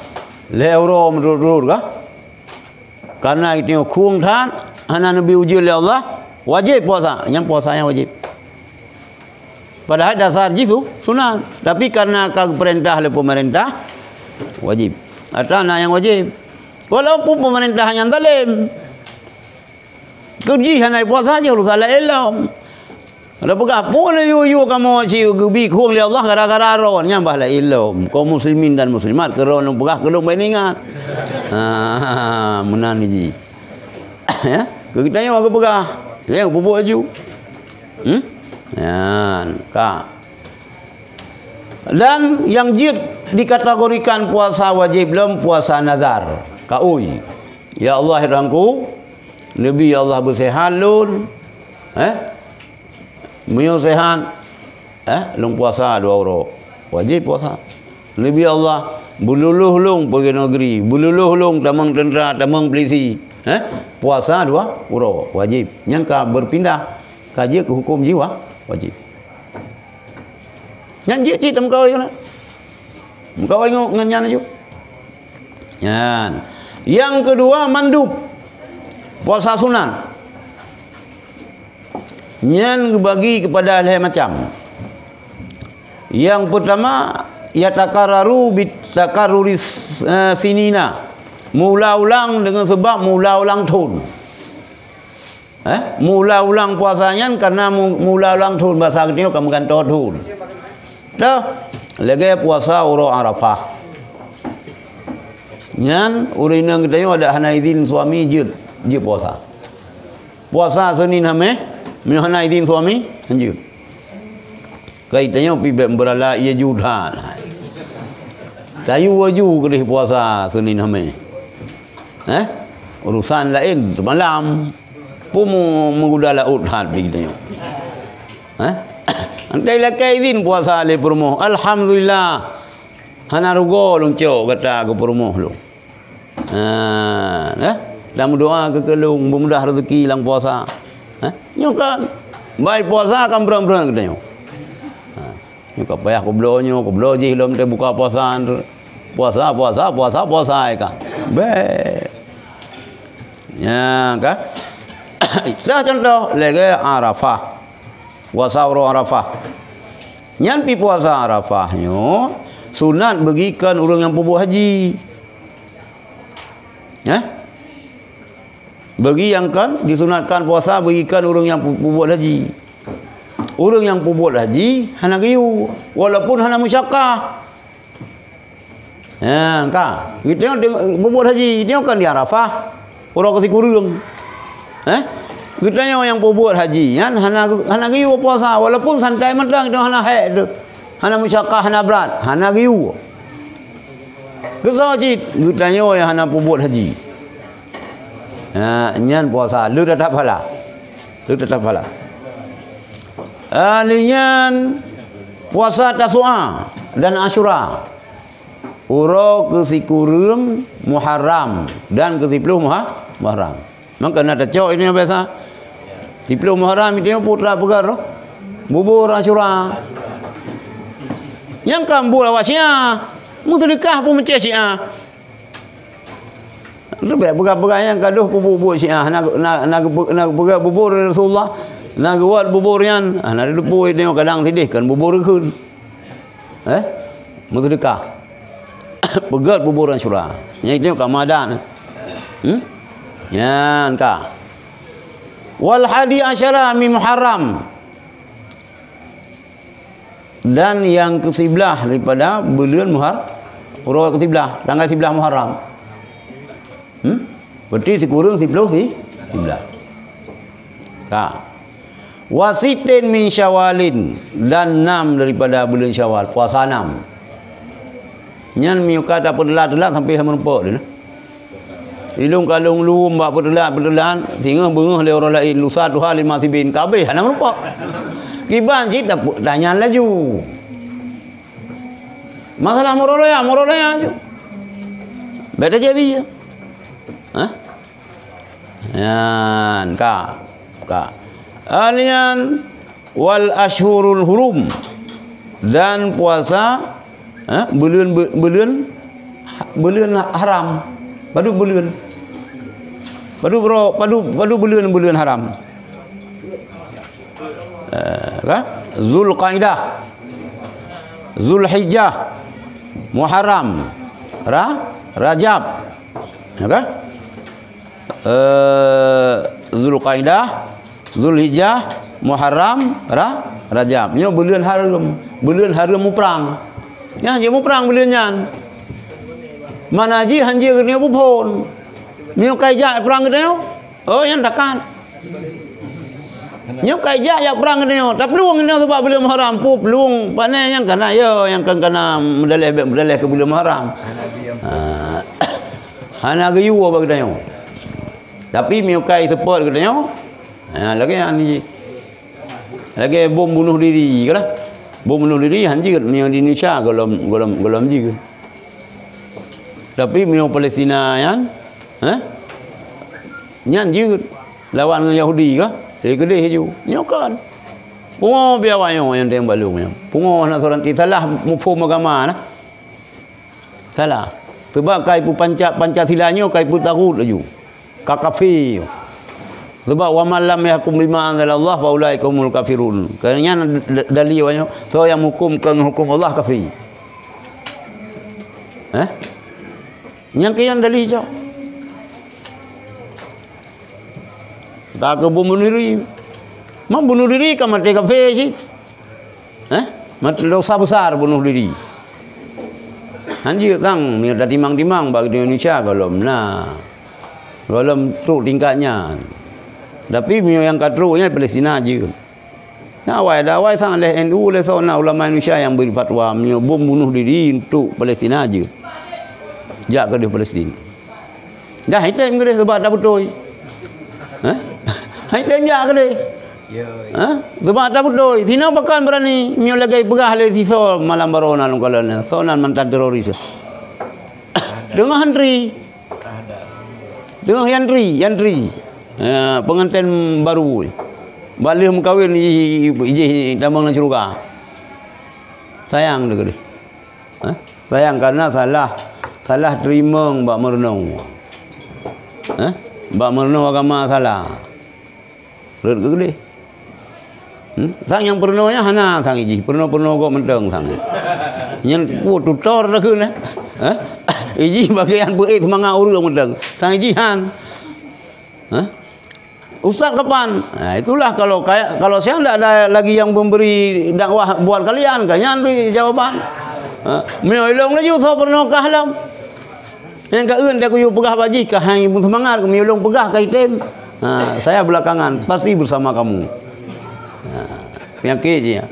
Leuro menurut kah? Karena itu kung tan hana nabi uji oleh Allah wajib puasa. Yang puasanya wajib. Padahal dasar jisu sunat. Tapi karena perintah oleh pemerintah wajib. Atau yang wajib. Walaupun pemerintah yang zalim. Kerji hana puasa aja lu salah elam. Ada pegah pun yu kamu ciu gebi kung li Allah gara-gara ron nyambah la ilmu kaum muslimin dan muslimat keron pegah kelum beningat. Menan ni. Ya, kita yang aku pegah. Yang bubuk aju. Kak. Dan yang jid dikategorikan puasa wajib belum puasa nazar. Kaui. Ya Allah hirangku. Nabi Allah bersehat lun. Mio sehat, long puasa 2 orang. Wajib puasa. Nabi Allah bululuh long pergi negeri, bululuh long tamang tentera, tamang polisi. Puasa 2 orang. Wajib. Yang ka berpindah kaji ke hukum jiwa, wajib. Yang cik kau yang kau ingat nganyan aja. Yang kedua mandub. Puasa sunat. Nyan bagi kepada hal macam. Yang pertama yatakarraru bitakarruris sinina. Mula-ulang dengan sebab mula-ulang tahun. Mula-ulang puasanya karena mula-ulang tahun bahasa kita kamu kan tahun. Dah lagi puasa uro Arafah. Nyan urina kita ada hana izin suami je puasa. Puasa Senin hame Minahana izin suami lanjut. Kaitannya pibek berala ia judan. Tayu waju kerih puasa Senin hame. Urusan lain malam pun menggoda laut hat begini. Antai lakai izin puasa le permoh. Alhamdulillah. Hana rugo luncok kata ke permoh lu. Dalam doa ke kelung mudah rezeki lang puasa. Nyukan baik puasa akan berang-berang katanya. Nyuka payah ku bloh je hilom te buka puasa kan. Be. Ya kan? Itulah contoh lagi Arafah. Puasa Arafah. Nyan pi puasa Arafahnya sunat bagikan orang yang perbuat haji. Bagi yang kan disunatkan puasa bagikan orang yang berbuat haji. Orang yang berbuat haji hana giyu walaupun hana musyaqqah. Kan kita berbuat haji dia kan di Arafah orang kasi kurung. Kita yang berbuat haji kan hana giyu puasa walaupun santai mentang dia hana haid hana musyaqqah hana berat hana giyu. Kesajit kita yang hana berbuat haji. Nyan puasa lu tetap pahala. Nyan puasa Tasu'a dan Asyura. Uro ke si kurung Muharram dan ke 10 Muharram. Maka nak cok ini biasa. 10 Muharram itu putra pegar bubur Asyura. Yang kambul awak Syiah. Mu sedekah pun macam Syiah. Lebih pegang-pegang yang kaduh bubur Syiah nak pegang bubur Rasulullah, nak buat bubur yang nak depu tengok kadang tidih kan bubur keun. Merdeka. Pegat bubur Ashura. Yang tengok Ramadan. Yan ka. Wal hadi asyara min Muharram. Dan yang ke-11 daripada bulan Muharram. Urut ke-11, tanggal 11 Muharram. Berarti sekurang 10 Kak. Wasitin min Syawalin, dan 6 daripada bulan Syawal, puasa 6. Nyan miukat apa delat sampai menempok dia. Ilung kalung lu mbak berdelat tinggal bengah le orang lain lusa tuha 5 tibin kabeh ana menempok. Kiban cita tanya laju. Masalah morolaya aja. Beda jadi ya. Yan ka. Alian wal ashhurul hurum, dan puasa bulan haram. Padu bulan haram. Zulqaidah, Zulhijjah, Muharram, Rajab. Zulqaidah, Zulhijjah, Muharram, Rajab. Ini bulan haram perang. Yang je perang bulannya. Mana ji hanje kena pun. Miu kai ja perang kena. Oh yang dakan. Miu kai ja ya perang kena. Tak peluang kena sebab bulan Muharram pu peluang panai yang kena yang kena medalih ke bulan Muharram. Hana gayu apa kena. Tapi miu kai support kena. Lagi ni. Lagi bom bunuh diri ke lah. Bom bunuh diri hanje ni di Indonesia golom ji. Tapi miu Palestina yang nyan je lawan dengan Yahudi ke? Dia kedih je. Nyokan. Pungo biawa yang teng balung yang. Pungo nak seorang salah mufhum agama nah. Salah. Sebab kai pu Pancasila-nya kai pu tarut laju. Kafir. Sebab wa man lam yahkum bima anzalallah fa ulaika humul kafirun. Kerana dalilnya so yang hukumkan hukum Allah kafir. Yang kian dalil hijau. Tak ke bunuh diri. Mau bunuh diri kan mati kafir sih. Mati dosa besar bunuh diri. Hanji kang mir dah timang-timang bagi Indonesia kalau tu tingkatnya. Tapi yang katrunya Palestina je. Dawai sang oleh NU oleh sauna ulama Indonesia yang beri fatwa bom bunuh diri untuk Palestina je. Jak ke di Palestin. Dah hitam ke dia sebab tak betul. Hitam jak ke dia. Sebab tak betul. Tina pakan berani mio lagi pegah le siso malam barona kalau sonan mantan teroris. Dengan Henry. Dengan Yandri. Pengantin baru. Balik mengkawin iji tambang dan curuga. Sayang dia ke dia. Sayang karena salah terima mbak merenung. Mbak merenung agama salah. Red ke gede. Sang yang pernonya hana sang iji. Perno kok menteng sang. Yang ku tutor dah ke nah. Iji bagian berit semangat urang menteng. Sang iji han. Ustaz kapan? Itulah kalau saya tidak ada lagi yang memberi dakwah buat kalian, kalian beri jawaban. Miolong lagi so pernah kahlam. Yang kaeun dia kuyu pegah baji ka hang ibu semangat miolong pegah ka item. Saya belakangan pasti bersama kamu. Penyakit je ya.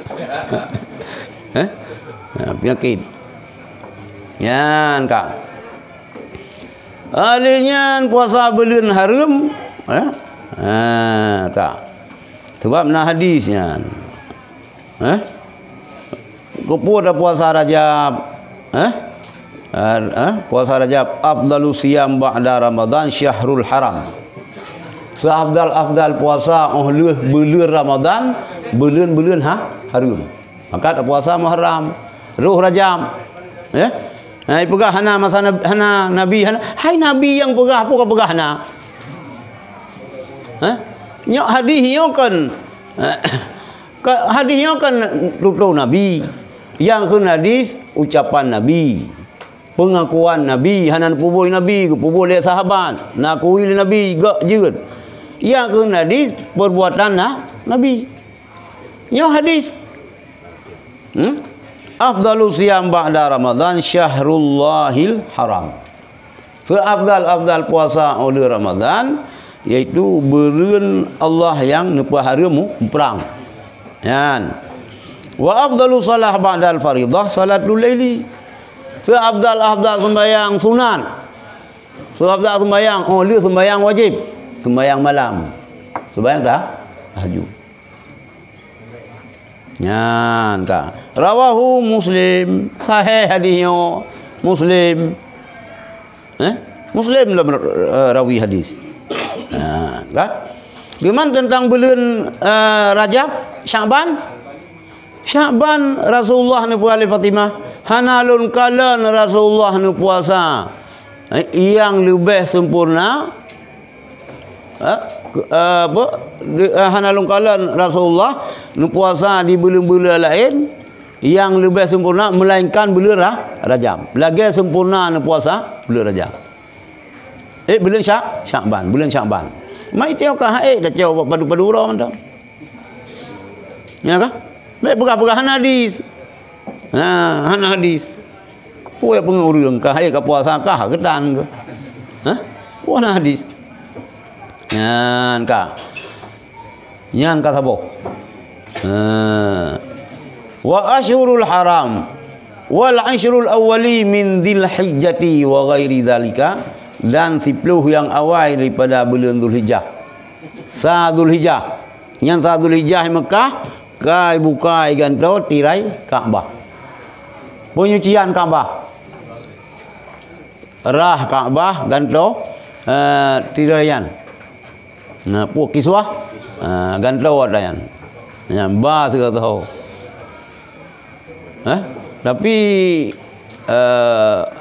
Penyakit. Yan kak. Alihnya puasa bulan haram, tak. Sebab na hadisnya. Kupu ada puasa Rajab. Puasa Rajab afdalu siyam ba'da Ramadan syahrul haram. Seafdal puasa bulan Ramadan, bulan haram. Maka puasa Muharram, Ruh Rajab. Hai pegah hana masa hana nabi hana. Hai nabi yang pegah apa kau pegah hana? Ha? Nyok hadis nyok kan. Hadis nyok kan tutur nabi. Yang ke hadis ucapan nabi. Pengakuan nabi, hanan pubul nabi, pubul lihat sahabat, nakui nabi gak jeut. Yang ke hadis perbuatan nabi. Nyok hadis. Afdalu siyam ba'da Ramadan syahrullahil haram. Seabdal puasa oleh Ramadan iaitu beureun Allah yang nepah harimu perang. Yan. Wa afdalu salah ba'dal faridah salatul laili. Seabdal sembahyang sunat. Seabdal sembahyang oleh sembahyang wajib, sembahyang malam. Sembahyang tahajud. Yan ka. Rawahu Muslim, sahih hadisnya Muslim. Muslim dalam rawi hadis. Ka? Gimana tentang bulan Rajab, Sya'ban? Sya'ban Rasulullah ni puasa Fatimah. Hanalun kalan Rasulullah ni puasa yang lebih sempurna. Hanalun kalan Rasulullah ni puasa di bulan-bulan lain yang lebih sempurna melainkan bulan Rajab. Lagi sempurna ni puasa bulan Rajab. Bulan Sya'ban, bulan Sya'ban. Mai teo ka dah teo padu-padu ro man. Ya ka? Baik pegah-pegah hadis. Hana hadis. Puai pengurang ka ka puasa ka kedan ke. Puana hadis. Yan ka. Yan ka sabo. Wa ashhurul haram wal ashrul awwali min dzilhijjati wa ghairi dzalika, dan 10 yang awal daripada bulan Dzulhijjah. Dzulhijjah. Yang Dzulhijjah Mekah kai bukai ganto tirai Kaabah. Penyucian Kaabah. Rah Kaabah ganto tiraian. Puak kiswah ganto adayan. Ba tu tahu. Tapi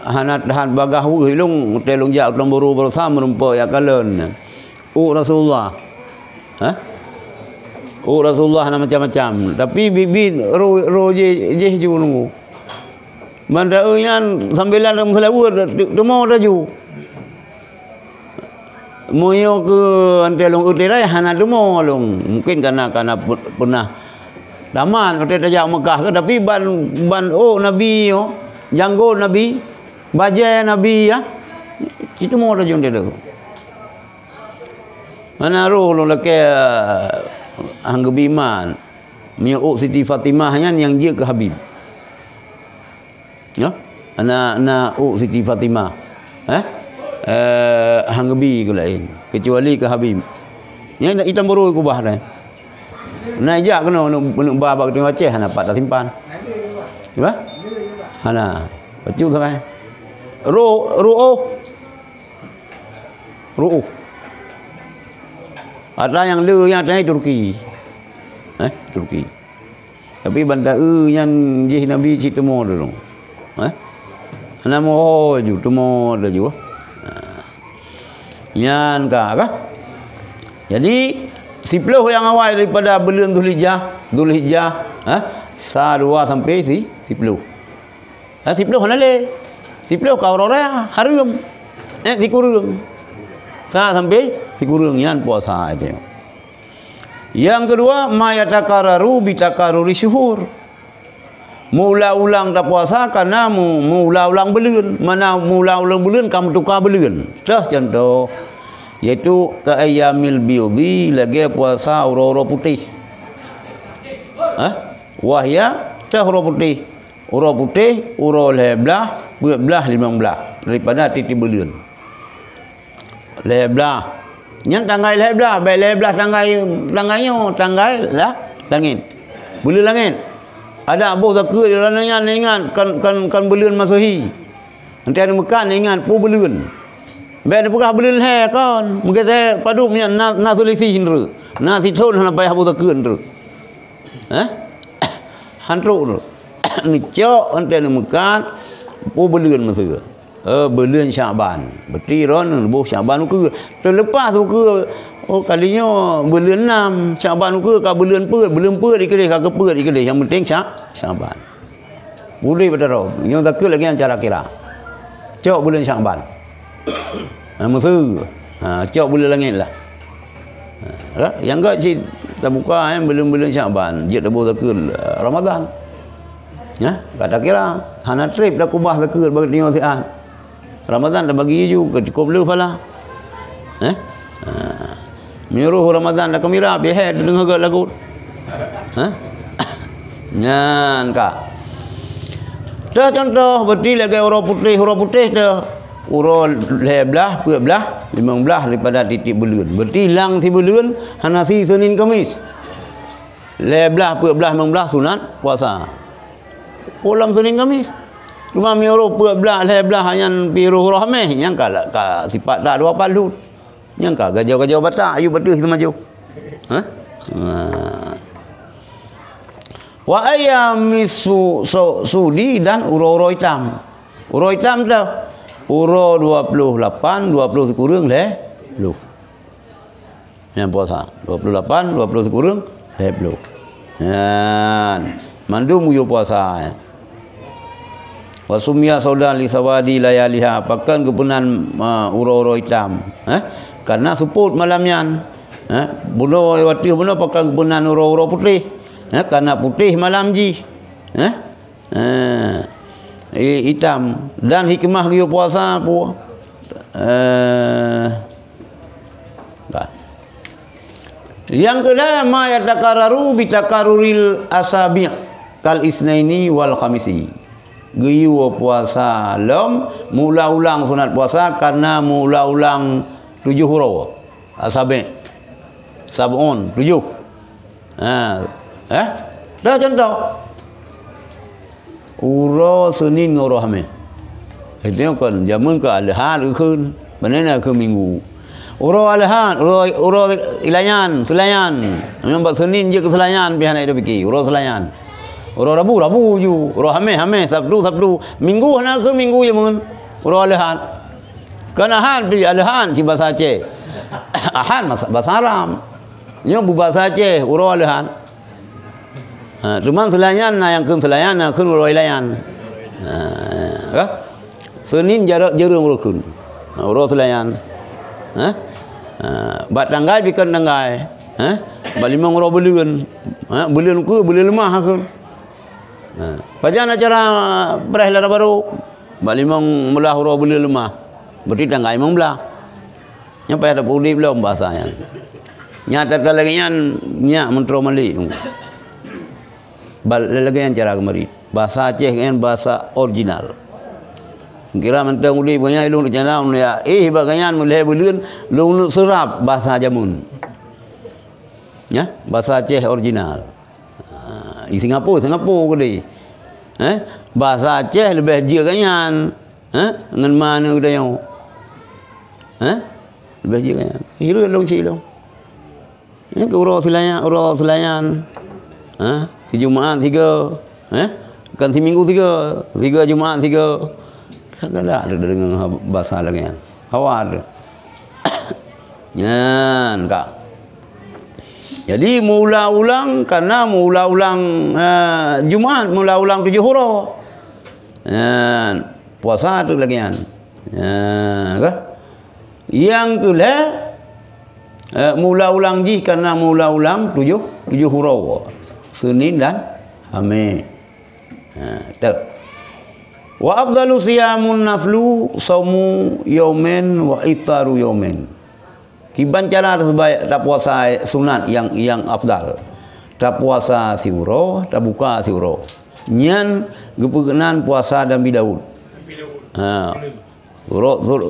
hanat dahan bagah hilung telung jak lemburu bersama rumpa ya kalen. Rasulullah. Rasulullah na macam-macam. Tapi bibi ro je ju nunggu. Manda euyan sambilan dalam selawur demo raju. Moyo ke antelong utirai hana demo long. Mungkin karena pernah daman hotel Raja Mekah ke, tapi ban nabi yo janggo nabi bajai nabi ya itu mau raju dia. Mana roh lo leke hangga biman miuk Siti Fatimah yang dia ke Habib. Ya, anak Siti Fatimah. Hangga bi ke lain kecuali ke Habib. Yang hitam baru ku bah dah. Naik kena nak babak tengok Aceh hana pat simpan. Apa? Hana. Baju sangai. Ru'u. Ada yang le yang tadi Turki. Turki. Tapi banda yang jih Nabi cerita mo dulu. Hana mo ju temo dah ju. Yan ka. Jadi 10 yang awal daripada bulan Dzulhijjah, 2 sampai 10. 10 halale. 10 kau rora harum. Dikurung. 3 sampai dikurung yan puasa aja. Yang kedua, mayatakarraru bitakarruri syuhur. Mula ulang tak puasa karena mula ulang bulan. Mana mula ulang bulan kamu tukar bulan. Contoh yaitu ke ayamil biyudhi lagi puasa uro putih. Wahya uro putih. Uro putih, uro 11, 15 daripada titik bulan. 11. Yang tanggal 11, baik 11 tanggal lah langit. Bulan langit. Ada abu zakir rananya ingat kan bulan Masehi. Nanti ada makan ingat pu bulan. Baik ada pegah bulan hai kan. Mungkin saya padu punya nasulisi hindra. Nasi thon hana payah abu zakir hindra. Hantru tu. Ni cok nanti ada makan bulan masa. Bulan Syaban. Berarti ron buh Syaban ke. Terlepas tu ke kalinya bulan 6 Syaban ke bulan dikira ke dikira. Yang penting Syaban. Boleh pada roh. Yang tak lagi yang cara kira. Cok bulan Syaban. Masa. Cok bulan langit lah. Yang enggak cik tak buka bulan Syaban. Dia dah tak Ramadan. Ya, kata kira hana trip dah kubah tak bagi tengok sian. Ramadan dah bagi juga cukup lu pala. Miruh Ramadan dah kemira biar dengar gak lagu. Nyan kak. Dah contoh berarti lagi huruf putih dah. Huruf 11, 12, 15 daripada titik bulan. Berarti hilang si bulan hana si Senin Khamis. 11, 12, 15 sunat puasa. Pulang Senin Khamis. Cuma miuruh 12 hanya piruh rahmeh yang ka sifat tak dua palu. Yang ka gajau-gajau batak ayu betul kita maju. Wa ayamisu sudi dan uro hitam. Uro hitam dah. Uro 28, 20 kurang lu. Yang puasa 28, 20 kurang lu. Mandu muyu puasa. Wasumya saudan li sawadi layaliha, pakan kepunan uro-uro hitam. Karena suput malamnya. Bunuh waktu bunuh pakan kepunan uro-uro putih. Karena putih malam ji. Hitam. Dan hikmah dia puasa pun. Yang kedua ma yatakararu bitakaruril asabi' kal isnaini wal khamisi. Giyu puasa lom mula ulang sunat puasa karena mula ulang 7 huruf asabi' sabun 7. Dah contoh uro Senin ngoro hame. Itu kan jamun ke Ahad ke mana ke Minggu. Uro Ahad, uro Ilayan, Selayan. Nampak Senin je ke Selayan pihak nak fikir. Uro Selayan. Uro Rabu ju. Uro Hame, Sabtu. Minggu nak ke Minggu je mun. Uro Ahad. Kan Ahad di Ahad si bahasa Aceh. Ahad bahasa Arab. Nya bahasa Aceh uro Ahad. Cuma Selayan yang ke Selayan nak ke uro Ilayan. Senin jerung rukun. Uro Selayan. Bat tanggai bikin tanggai. Balimang uro bulan. Bulan ke bulan lemah ke. Pajan acara perhelatan baru. Balimang mulah uro bulan lemah. Berarti tanggai memang belah. Nyampai ada pudi belum bahasanya. Nyata lagi nyak mentro mali. Lagi yang cara kemari. Bahasa Aceh kan bahasa original. Kira mentang uli punya ilmu di channel ya bagian mulai bulan lu serap bahasa jamun. Ya, bahasa Aceh original. Di Singapura ke di. Bahasa Aceh lebih dia kanyan. Dengan mana udah yang. Lebih dia kanyan. Hiru long cilong. Ke urau Selayan. Si Jumaat 3. Kan si Minggu 3 Jumaat 3. Kadang ada dengan bahasa lagi kan. Awal. Yan kak. Jadi mula ulang karena mula ulang Jumaat mula ulang 7 huruf. Yan puasa tu lagi kan. Kak. Yang kedua mula ulang ji karena mula ulang 7 huruf. Senin dan Khamis. Tak. Wa afdalu siyamun naflu saumu yaumen wa iftaru yaumen. Kiban cara terbaik tak puasa sunat yang afdal. Tak puasa siuro, tak buka siuro. Nyan gepegenan puasa dan bidaud.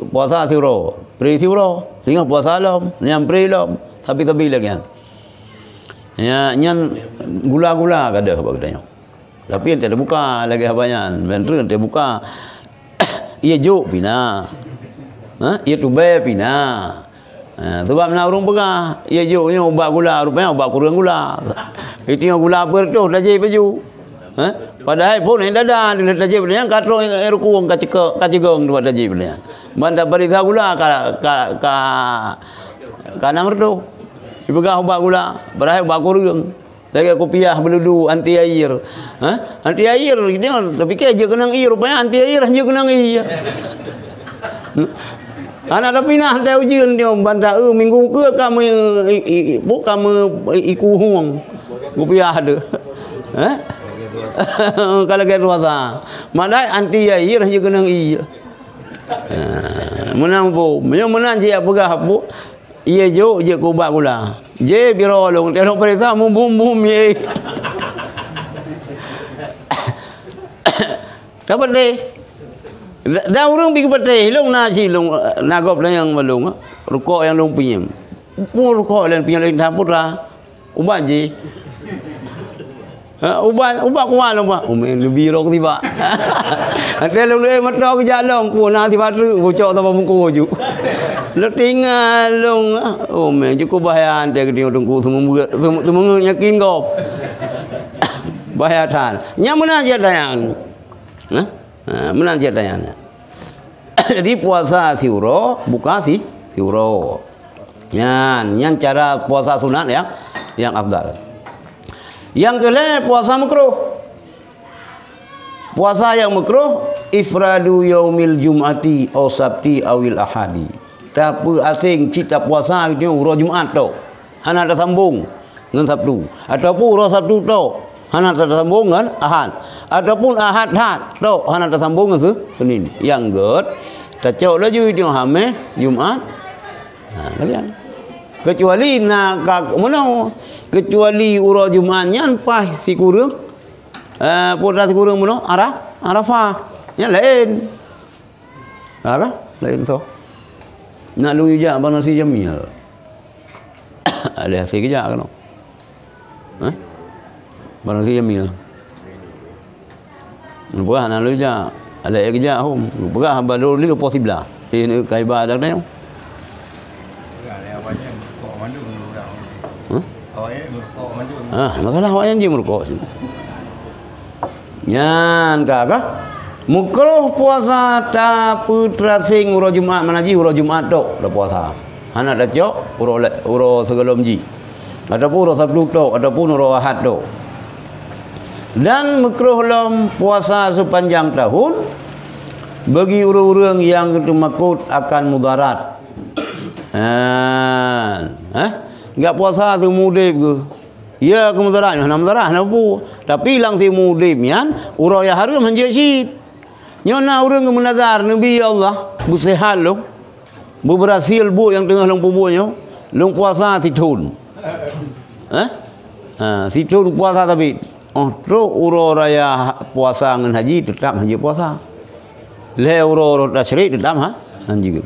Puasa siuro, pri siuro, sehingga puasa lom, nyam pri lom, tapi lagi kan. Ya nyan gula-gula kada apa katanya. Tapi tidak buka lagi habanyan. Bener tidak buka. Ia juk pina. Ia tubai pina. Sebab nak urung pegah. Ia juknya ubat gula. Rupanya ubat kurang gula. Itu gula apa tu dah jadi baju. Padahal pun yang dada dia tajib dia katro yang rukuang kacegong dua tajib dia. Banda berita gula ka namar tu. Dibegah ubak gula, berahai ubak kurung. Saya kopiah beludu anti air. Anti air dia tapi ke je kenang air rupanya anti air hanya kenang air. Anak tapi nah dah ujian dia banda minggu ke kamu kamu iku huang. Kopiah ada. Kalau ke puasa. Madai anti air hanya kenang air. Menang bu, menang je pegah bu. Ia jo je kubak gula. Je biro long telo perisa mum ye. Dapat deh. Dah orang pergi pateh long nasi long nagop yang malung rukuk yang long pinjam. Pun rukuk dan pinjam lain dah putra. Ubat je. Ubat kuat long pak. Lebih rok tiba. Ada long le mata ke jalan ku na tiba tu bocok sama muka ju. Lo tinggal long. Cukup bahaya ante ke dia tunggu semua yakin kau. Bahaya tan. Nya mana je dayang. Mana je dayang. Jadi puasa siuro buka siuro. Yang cara puasa sunat yang afdal. Yang kedua puasa makruh. Puasa yang makruh ifradu yaumil jum'ati aw sabti awil ahadi. Tapi asing cita puasa itu uro Jumat tu. Hana ada sambung dengan Sabtu. Ataupun uro Sabtu tu hana ada sambung dengan Ahad. Ataupun Ahad tu hana ada sambung dengan Senin. Yang ged tacau laju itu hame Jumat. Kalian. Kecuali nak mana? Kecuali uro Jumatnya pas si kurang. Putra si kurang mana? Arafah. Yang lain. Lain tu. Nak lu ijak bang nasi jamil. Ada hasil kejak kan? Bang nasi jamil. Berah nak lu ijak. Ada yang kejak hom. Berah baru ni ke posibla. Ini kaiba ada dah. Masalah awak yang je merokok. Nyan kakak. Mukroh puasa ta putra sing uro Jumat manaji uro Jumat tok dah puasa. Hana dah cok uro segalom ji. Ataupun uro Sabtu tok ataupun uro Ahad tok. Dan mukroh lom puasa sepanjang tahun bagi orang-orang yang termakut akan mudarat. Enggak puasa tu mudib ke? Ya ke mudarat, nak mudarat nak bu. Tapi hilang si mudibnya uro ya harum hanja syid. Nyona orang ke menazar Nabi Allah bersehat lu berhasil bu yang tengah long pubunya long puasa situn situn puasa tapi tu uro raya puasa dengan haji tetap haji puasa le uro tasyrik tetap haji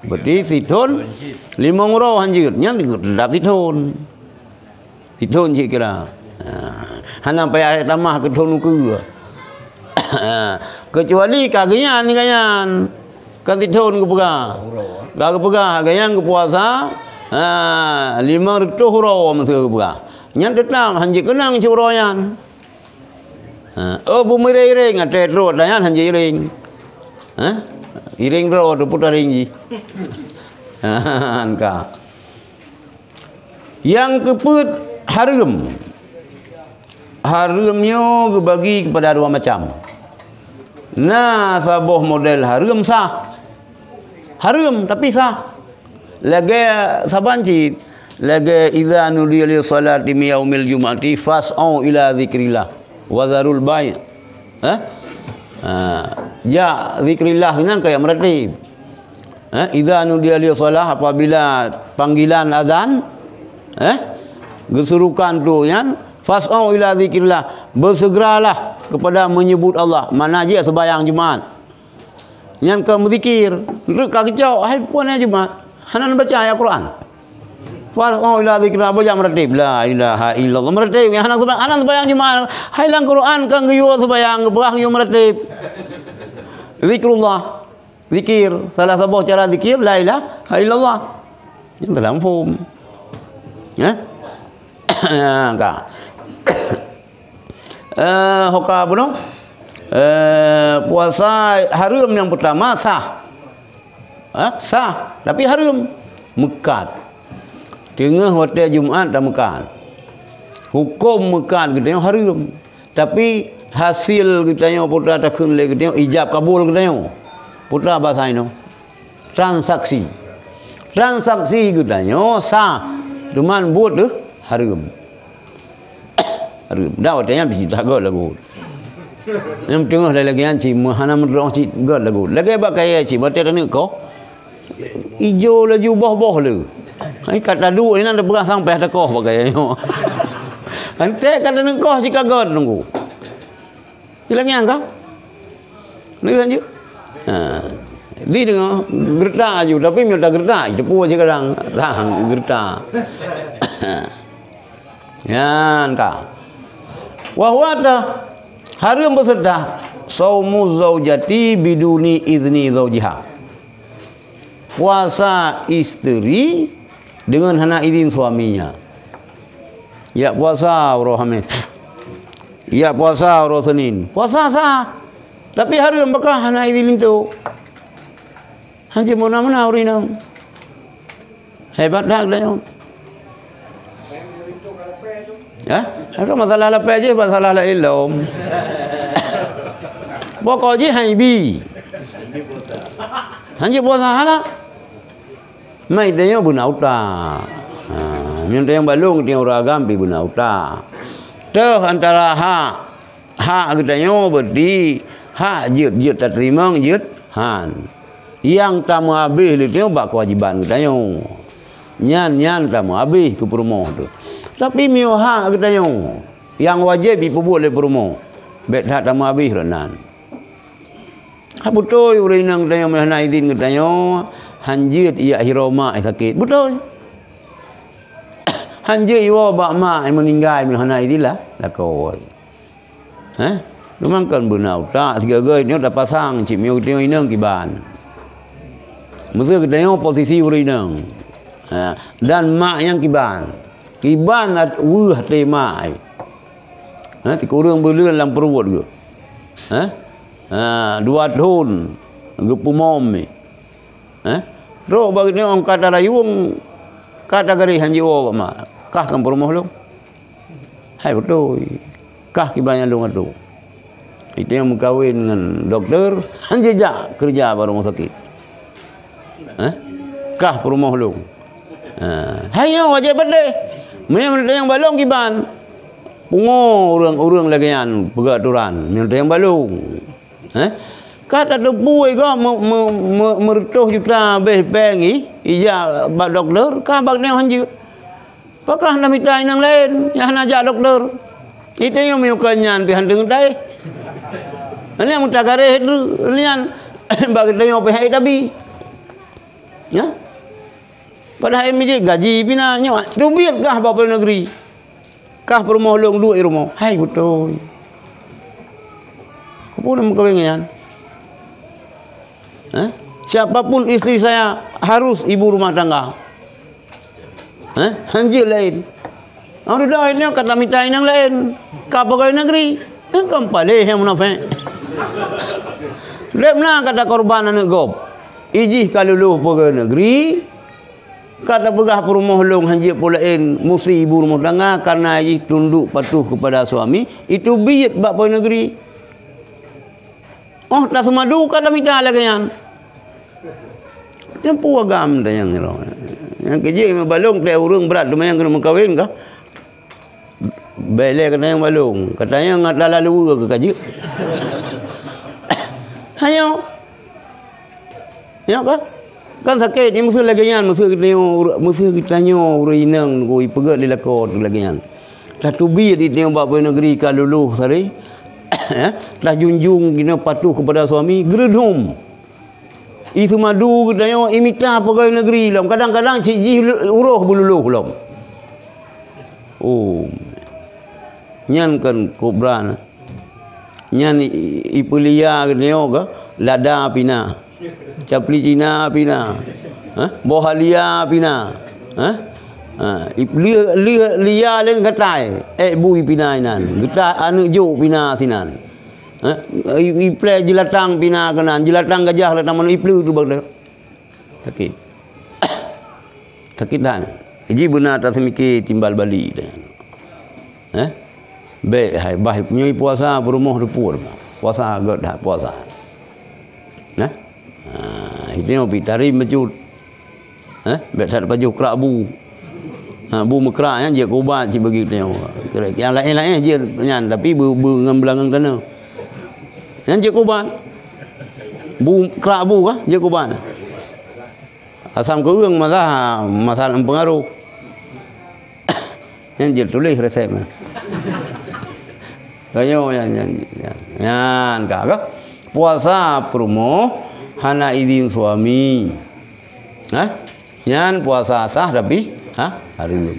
berarti situn 5 uro haji nya tetap situn je kira hana payah tamah ke tun ke kecuali kagian ni kanyan kan tidun ke pegah ke pegah kanyan ke puasa 5 huro masa ke pegah nyan tetap hanji kenang curoyan bu miring ada rot dayan hanji iring iring rot putar ringji ka yang keput haramnya bagi kepada dua macam. Nah, sabuh model haram sah. Haram tapi sah. Lagi sabanci, lagi idza nudiya li salati min yaumil jum'ati fas'au ila dzikrillah wa dzarul bai'. Ya zikrillah dengan kayak meratib. Idza nudiya li salah apabila panggilan azan gesurukan tu yang fas'au ila dzikrillah, bersegeralah kepada menyebut Allah. Mana aja sembahyang Jumat. Yang ke berzikir, rek kacau hai puan Jumat. Hanan baca ayat Quran. Fas'au ila dzikrillah baca meratib la ilaha illallah meratib yang hanan sembahyang Jumat. Hai lang Quran kang geyo sembahyang berah yo meratib. Zikrullah. Zikir, salah satu cara zikir la ilaha illallah. Yang dalam form. Enggak. Hoka apa no? Puasa haram yang pertama sah. Sah, tapi haram. Mekat. Tengah hotel Jumaat dah mekat. Hukum mekat kita haram. Tapi hasil kita putra takun le kita ijab kabul kita putra bahasa ini transaksi kita sah cuman buat tu haram. Dah hotelnya bisa tak lagu. Yang tengah lagi anci mahana menrong ci god lagu. Lagi bakai ci hotel ni ko. Ijo laju boh-boh le. Hai kata dua ini ada berang sampai ada koh pakai yo. Ante kata ni koh jika god nunggu. Hilangnya kau? Ni kan je. Di dengar gerta aju tapi minta gerta, cepu aja kadang lang gerta. Yan ka. Wa huwa haram bersedekah saumu zaujati biduni izni zaujiha. Puasa isteri dengan hana izin suaminya. Ya puasa roh Hamid. Ya puasa roh Senin. Puasa sah. Tapi haram bakal hana izin itu. Haji mana-mana urinang. Hebat dah dia. Aku masalah lapar je, masalah ilmu. Pokoknya haibi. Haji puasa hala. Mai dia buna uta. Minta yang balung dia uragam pi buna uta. Teh antara hak kita berdi hak jut tak terima jut han. Yang tamu habis itu bak kewajiban kita nyan tamu habis ke perumahan tu. Tapi mio hak kita yang wajib diperbuat oleh perumahan. Bet hak tamu habis renan. Ha betul urinang kita mana izin kita hanjit ia hiroma sakit. Betul. Hanjit iwa bak mak meninggal mana izin lah kau. Memang kan benar tak segala ni dah pasang cik miu tengok inang kiban. Mesti kita posisi urinang. Dan mak yang kiban. Kiban at wah tema. Ti kurang berlun dalam perut ke. 2 tahun gepumom ni. Ro bagi ni orang kata rayung kata gari hanjiwo mak. Kah kan perumah lu. Hai betul. Kah kibannya lu ngadu. Itu yang berkahwin dengan doktor hanjejak kerja baru rumah sakit. Kah perumah lu. Hai yo wajib berde. Memang yang balong kiban. Pungo urang-urang lagian pegaturan. Memang yang balong. Kata tebu juga merutuh juta beh pengi ija bak doktor ka bak ne hanju. Pakah nak minta yang lain yang nak ajak doktor. Itu yang miukannya pihan dengan dai. Ini yang mutagare itu lian bagi dia pihak tapi. Ya. Padahal MJ gaji pina nyawa. Duit kah bapa negeri. Kah perumah long duit rumah. Hai betul. Apa nama kawinnya? Siapapun istri saya harus ibu rumah tangga. Hanjil lain. Orang dah ini kata minta yang lain. Kau pegawai negeri. Kau palih yang munafik. Lemna kata korban anak gop. Ijih kaluluh pegawai negeri. Kata pegah perumah long hanjil pulain musi ibu rumah tangga karena ijih tunduk patuh kepada suami. Itu biyat bak pegawai negeri. Oh, tak semadu kata minta lagi yang. Yang puagam dah yang ni. Yang kerja yang balung tak urung berat tu yang kena mengkawin kah? Belai kena yang balung. Katanya ngat lalu ke kaji. Hanya. Ya apa? Kan sakit ni mesti lagi yang mesti kita nyo urinang koi pegat di lakot lagi yang. Satu bi di tengok bapa negeri kaluluh sari. Dah junjung kena patuh kepada suami geredum. Itu madu katanya imita pegawai negeri lam. Kadang-kadang ciji uruh bululuh lam. Oh. Nyan kan kobra. Nyan ipulia katanya ke lada pina. Capli Cina pina. Bohalia pina. Lia lên gatai bui pina inan gata anu jo pina sinan iple jelatang pina kanan jelatang gajah latang mana iplu tu bang sakit sakit dah ji benar tak semiki timbal bali dah baik hai bah punya puasa berumah repur puasa agak dah puasa itu yang pitari mecut baik tak baju kerak bu bu mekrak dia kubat ci bagi tengok yang lain-lain dia nyan tapi bu dengan belakang tanah yang dia kubat bu kerak bu kah dia kubat asam keung masalah pengaruh yang dia tulis resepnya kayo yan kagak puasa promo hana izin suami yan puasa sah tapi hari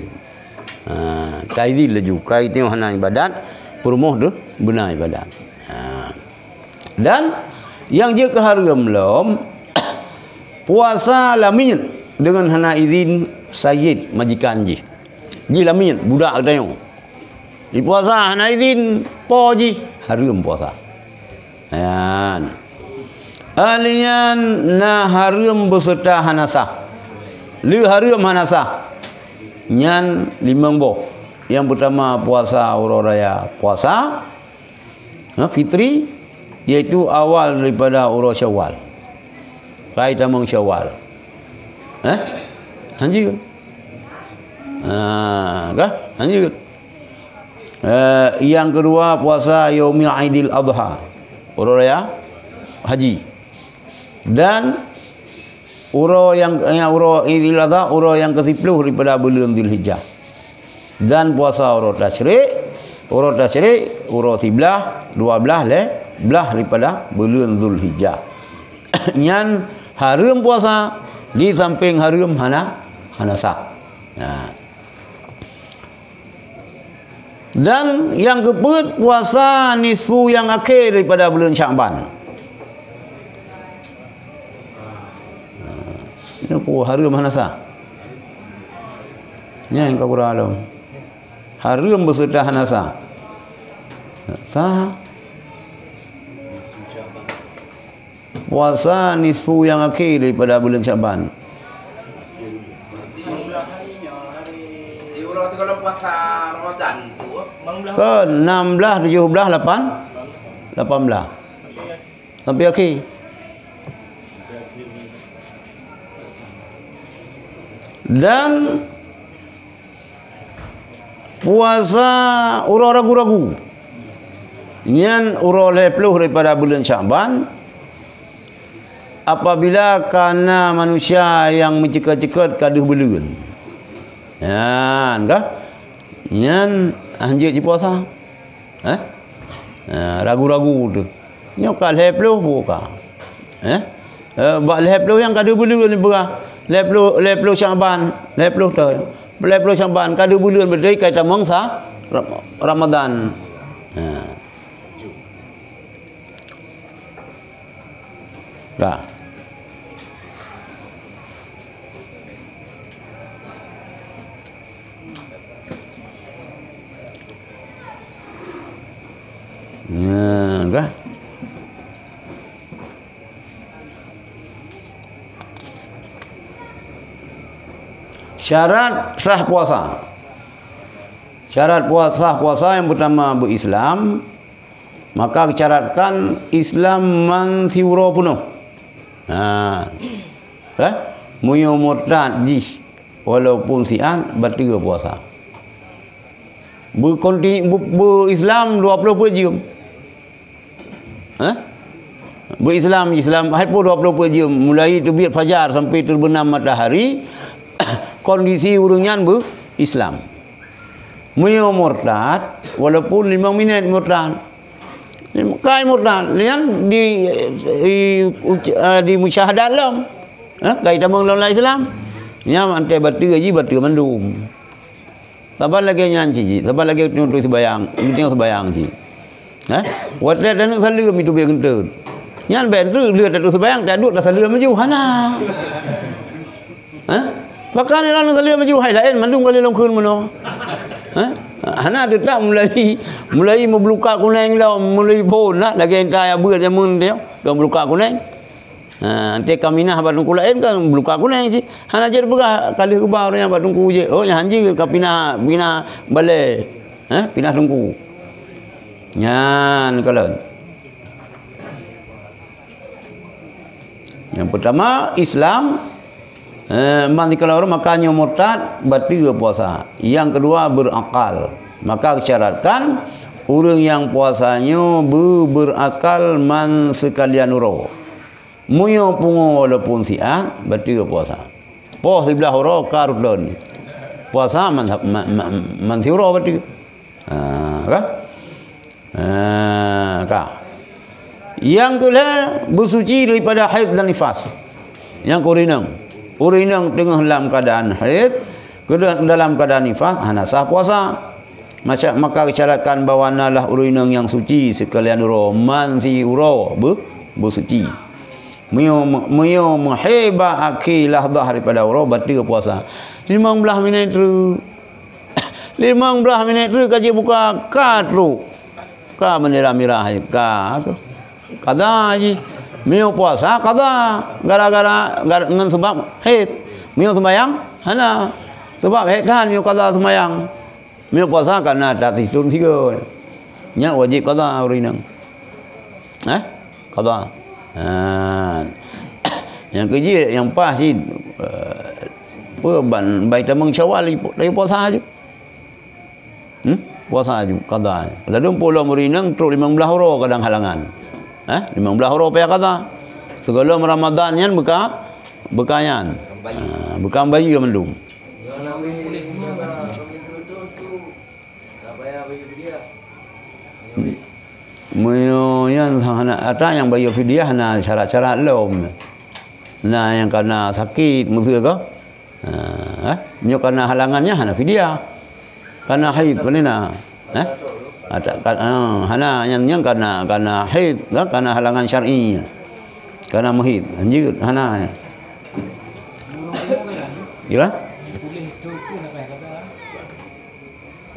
taidil laju kai tengok hana ibadat perumoh tu benar ibadat dan yang je ke harga belum puasa lamin dengan hana izin sayyid majikan ji lamin budak tengok di puasa hana izin po ji harum puasa yan alian na harum beserta hanasah li harum hanasah nyan limang boh. Yang pertama puasa Urau Raya puasa fitri iaitu awal daripada Urau Syawal. Rai tamang Syawal. Hanji ke? Kah? Hanji ke? Yang kedua puasa Yaumil Aidil Adha. Urau Raya haji. Dan Urau yang Idul Adha, urau yang ke-10 daripada bulan Zulhijjah. Dan puasa urau Tasyrik, urau 13, 12 belah daripada bulan Zulhijjah. Yang harum puasa di samping harum hanasah. Dan yang keempat puasa nisfu yang akhir daripada bulan Sya'ban. Ini harum hanasah. Ini yang kau kurang harum beserta hanasah. Sah. Puasa nisfu yang akhir daripada bulan Sya'ban. Kalau puasa Ramadan itu ke 16, 17, 18 sampai akhir. Dan puasa urau ragu-ragu nyan urau 10 daripada bulan Sya'ban apabila kerana manusia yang mencekat-cekat kaduh bulan yan kah nyan anjir di puasa ragu-ragu tu nyokal 10 buka bak 10 yang kaduh bulan ni berah Leplo Sya'ban, leplo Sya'ban kada bulan berdiri kata mangsa Ramadan. Dah. Dah. Syarat sah puasa. Syarat puasa yang pertama berislam. Maka syaratkan Islam mansiuro penuh. Muyo murtad jis walaupun sian batal puasa. Berislam 20 jam. Berislam hai pun 20 jam mulai terbit fajar sampai terbenam matahari. Kondisi urungan Islam. Muyo murtad walaupun 5 minit murtad. Kai murtad lian di musyahadat lam. Kai tamang dalam Islam. Nya antai batu gaji batu mandum. Sabar lagi nyanci ji, sabar lagi tengok sembayang, tengok sembayang ji. Wadah dan nak salam itu biar kentut. Nyan ben tu lihat tu sembayang tak duduk dah salam maju hana. Bahkan orang kali maju hai lain mandung kali long kun mono. Hana tetap mulai membluka kuning dah mulai pun lah lagi entah apa zaman dia kan beluka kuning. Nanti kami nah badung kulain kan beluka kuning sih. Hana jadi begah kali ubah orang yang badung ku je. Oh yang hanji ke pinah balai. Pinah tungku. Nyan kalau. Yang pertama Islam mandi kalau orang makannya murtad batal puasa. Yang kedua berakal. Maka syaratkan orang yang puasanya berakal man sekalian uro. Muyo pungo walaupun sian batal puasa. Puasa sebelah uro karudon. Puasa man si uro batal. Yang kedua bersuci daripada haid dan nifas. Yang urinang tengah dalam keadaan haid, dalam keadaan nifas, sah puasa. Maka syaratkan bahawa nalah urinang yang suci sekalian roman si uro bersuci. Muyo muhiba akilah dah daripada uro batal puasa. 15 minit tu. 15 minit tu kaji buka katru. Ka menira-mirah ka tu. Kada aji. Mio puasa kada gara-gara dengan sebab haid. Mio sembahyang hana sebab haid kan mio kada sembahyang. Mio puasa karena tak tisun 3. Nya wajib kada urinang. Kada. Yang kerja yang pas sih ban baik tamang Syawal dari puasa aja. Puasa aja kada. Lalu pulau urinang terus 15 euro kadang halangan. 15 euro payah kata. Segala Ramadan yan bekayan. Bekam bayi yang mendung. Muyo yan ada yang bayi fidyah na syarat-syarat lom. Nah yang karena sakit mesti ke? Muyo karena halangannya hana fidyah. Karena haid panina. Ada hana yang karena haid karena halangan syar'i karena mahid anjir hana gila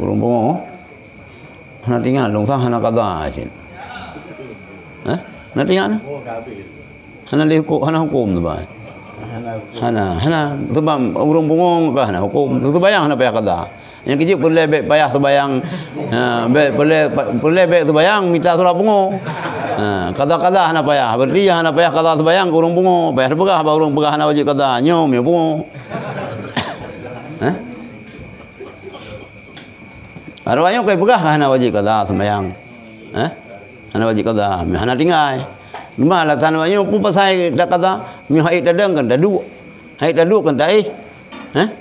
urung bongo hana tinggal dong sah hana kada aja hana tinggal hana hukum tu bah hana sebab urung bongo ke hana hukum tu bayang hana payah kada. Yang kecil boleh payah sembahyang, boleh sembahyang minta surah bungo. Kata-kata hana payah, berarti hana payah kata sembahyang urung bungo, payah pegah ba urung pegah hana wajib kata nyom ya bungo. Arwahnya kai pegah hana wajib kata sembahyang. Hana wajib kata, hana tinggal. Cuma alasan awaknya pun pasal dak kata, mi haid dadang kan dadu. Haid dadu kan tak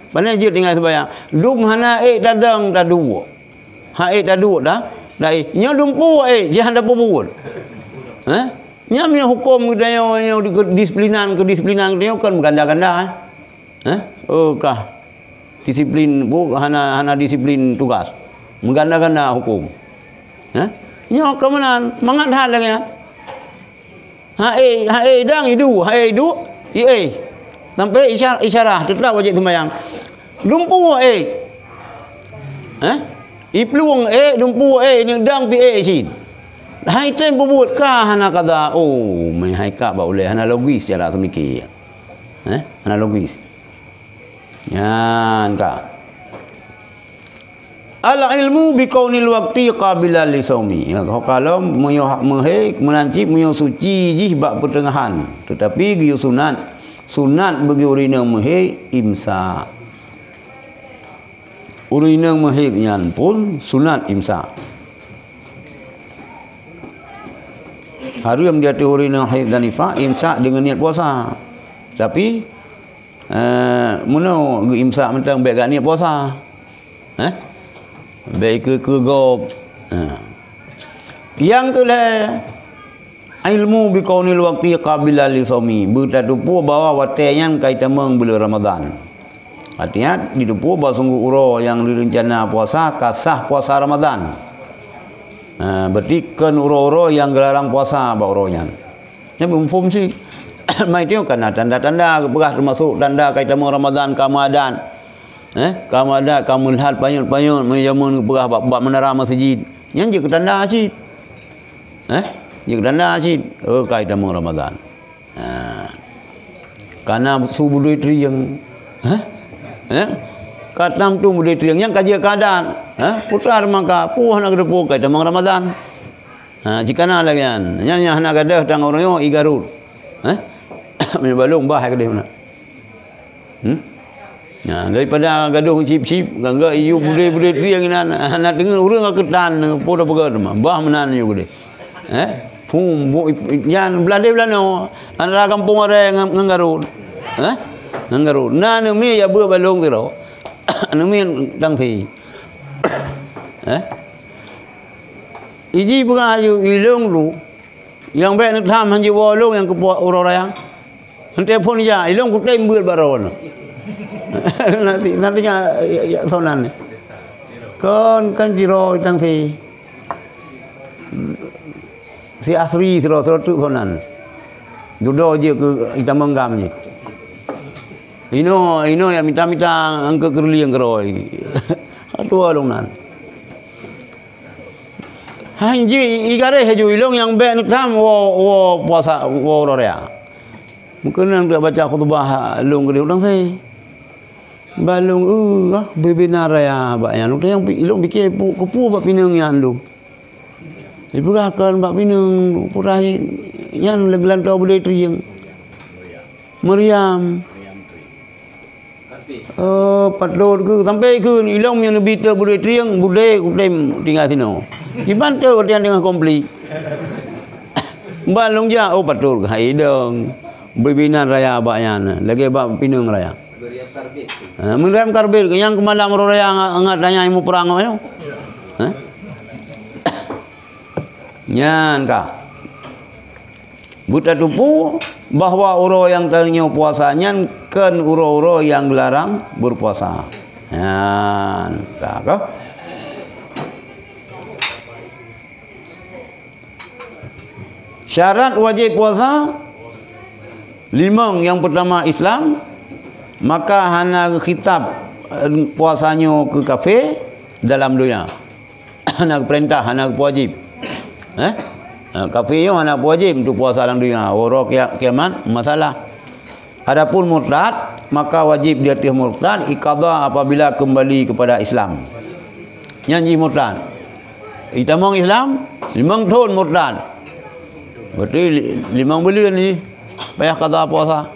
Mana je tinggal sembahyang. Dum hana dadang dadu. Haid dadu dah. Dai nya dumpu jihan dah pubut. Nya punya hukum budaya kedisiplinan dia kan berganda-ganda kah. Disiplin bu hana disiplin tugas. Mengganda-ganda hukum. Nya kemenan mangat hal lagi. Dang idu, sampai isyarah tetap wajib sembahyang. Dumpu ipluang dumpu ni dang pi sin. Hai tem bubut ka hana kata mai hai ka ba boleh hana logis cara semiki. Hana logis. Yan ka. Al ilmu bi kaunil waqti qabila li saumi. Kalau menanci muyo suci jih bak pertengahan tetapi giu sunat bagi urina mahid imsak. Urina mahidnya pun sunat imsak. Harum dia urina haid dan nifas imsak dengan niat puasa. Tapi muno imsak mentang baik niat puasa. Baik ke gop. Yang kedua ilmu bi kaunil waqti qabila li saumi bertatupu bahawa watenya kaitan meng bulan Ramadan. Artinya ditupu bahawa sungguh uro yang direncana puasa kasah puasa Ramadan. Berarti kan uro-uro yang gelarang puasa ba uronya. Ya mufhum sih. mai tengok kan tanda-tanda berah termasuk tanda kaitan Ramadan Ramadan. Ramadan kamu lihat payun-payun menjamun berah bab menara masjid. Yang je tanda cit. Je tanda cit. Kaitan Ramadan. Karena subuh duit riang. Katam tu budaya triang yang kaji keadaan. Putar maka puah nak depu kaitan Ramadan. Jika nak lagi kan. Yang nak gadah tang orang yo igarut. Balung bah ke dia mana. Daripada gaduh cip-cip, gangga iu budaya triang ni nak dengar urang ketan poda pegat bah menan yo gede. Pum yan belanda antara kampung orang ngangarut. Ngangarut. Na mi ya bua balung tu ro. Nami dang thi. Iji pengayu ilung lu. Yang baik nak tham hanji wolong yang kepuak orang-orang. Nanti pun ya ilung ku tem beul baron. Nanti ya sonan. Kan jiro dang thi. Si asri tu tu sonan. Judo je ke hitam menggam je. Ino yang minta angka kerli yang keroi. Aduh alungan. Hanji igare haju ilong yang baik nak tam wo puasa wo rorea. Mungkin nang baca khutbah long gede udang sai. Balung bebenar ya ba yang yang ilong bike kepu ba pinang yan lu. Diberakan ba pinang purai yan leglan tau budai triang. Meriam. Patlor ke sampai ke ilong yang lebih ter budaya triang budaya kutem tinggal sini. Kiban ter ordian dengan komplit. Balong ja patlor ke haidong. Bebinan raya bakyan lagi bab pinang raya. Meriam karbit yang kemalam raya angat tanya ilmu perang ayo. Nyan ka. Buta tupu bahwa uro yang tanya puasanya kan uro-uro yang dilarang berpuasa. Tak. Syarat wajib puasa 5. Yang pertama Islam, maka hana khitab puasanya ke kafe dalam dunia. Hana perintah, hana wajib. Kafe yo hana wajib untuk puasa dalam dunia. Oro kiamat masalah. Adapun murtad, maka wajib dia murtad iqadha apabila kembali kepada Islam. Nyanyi murtad. Itamong Islam, 5 tahun murtad. Berarti 5 bulan ni payah qadha puasa.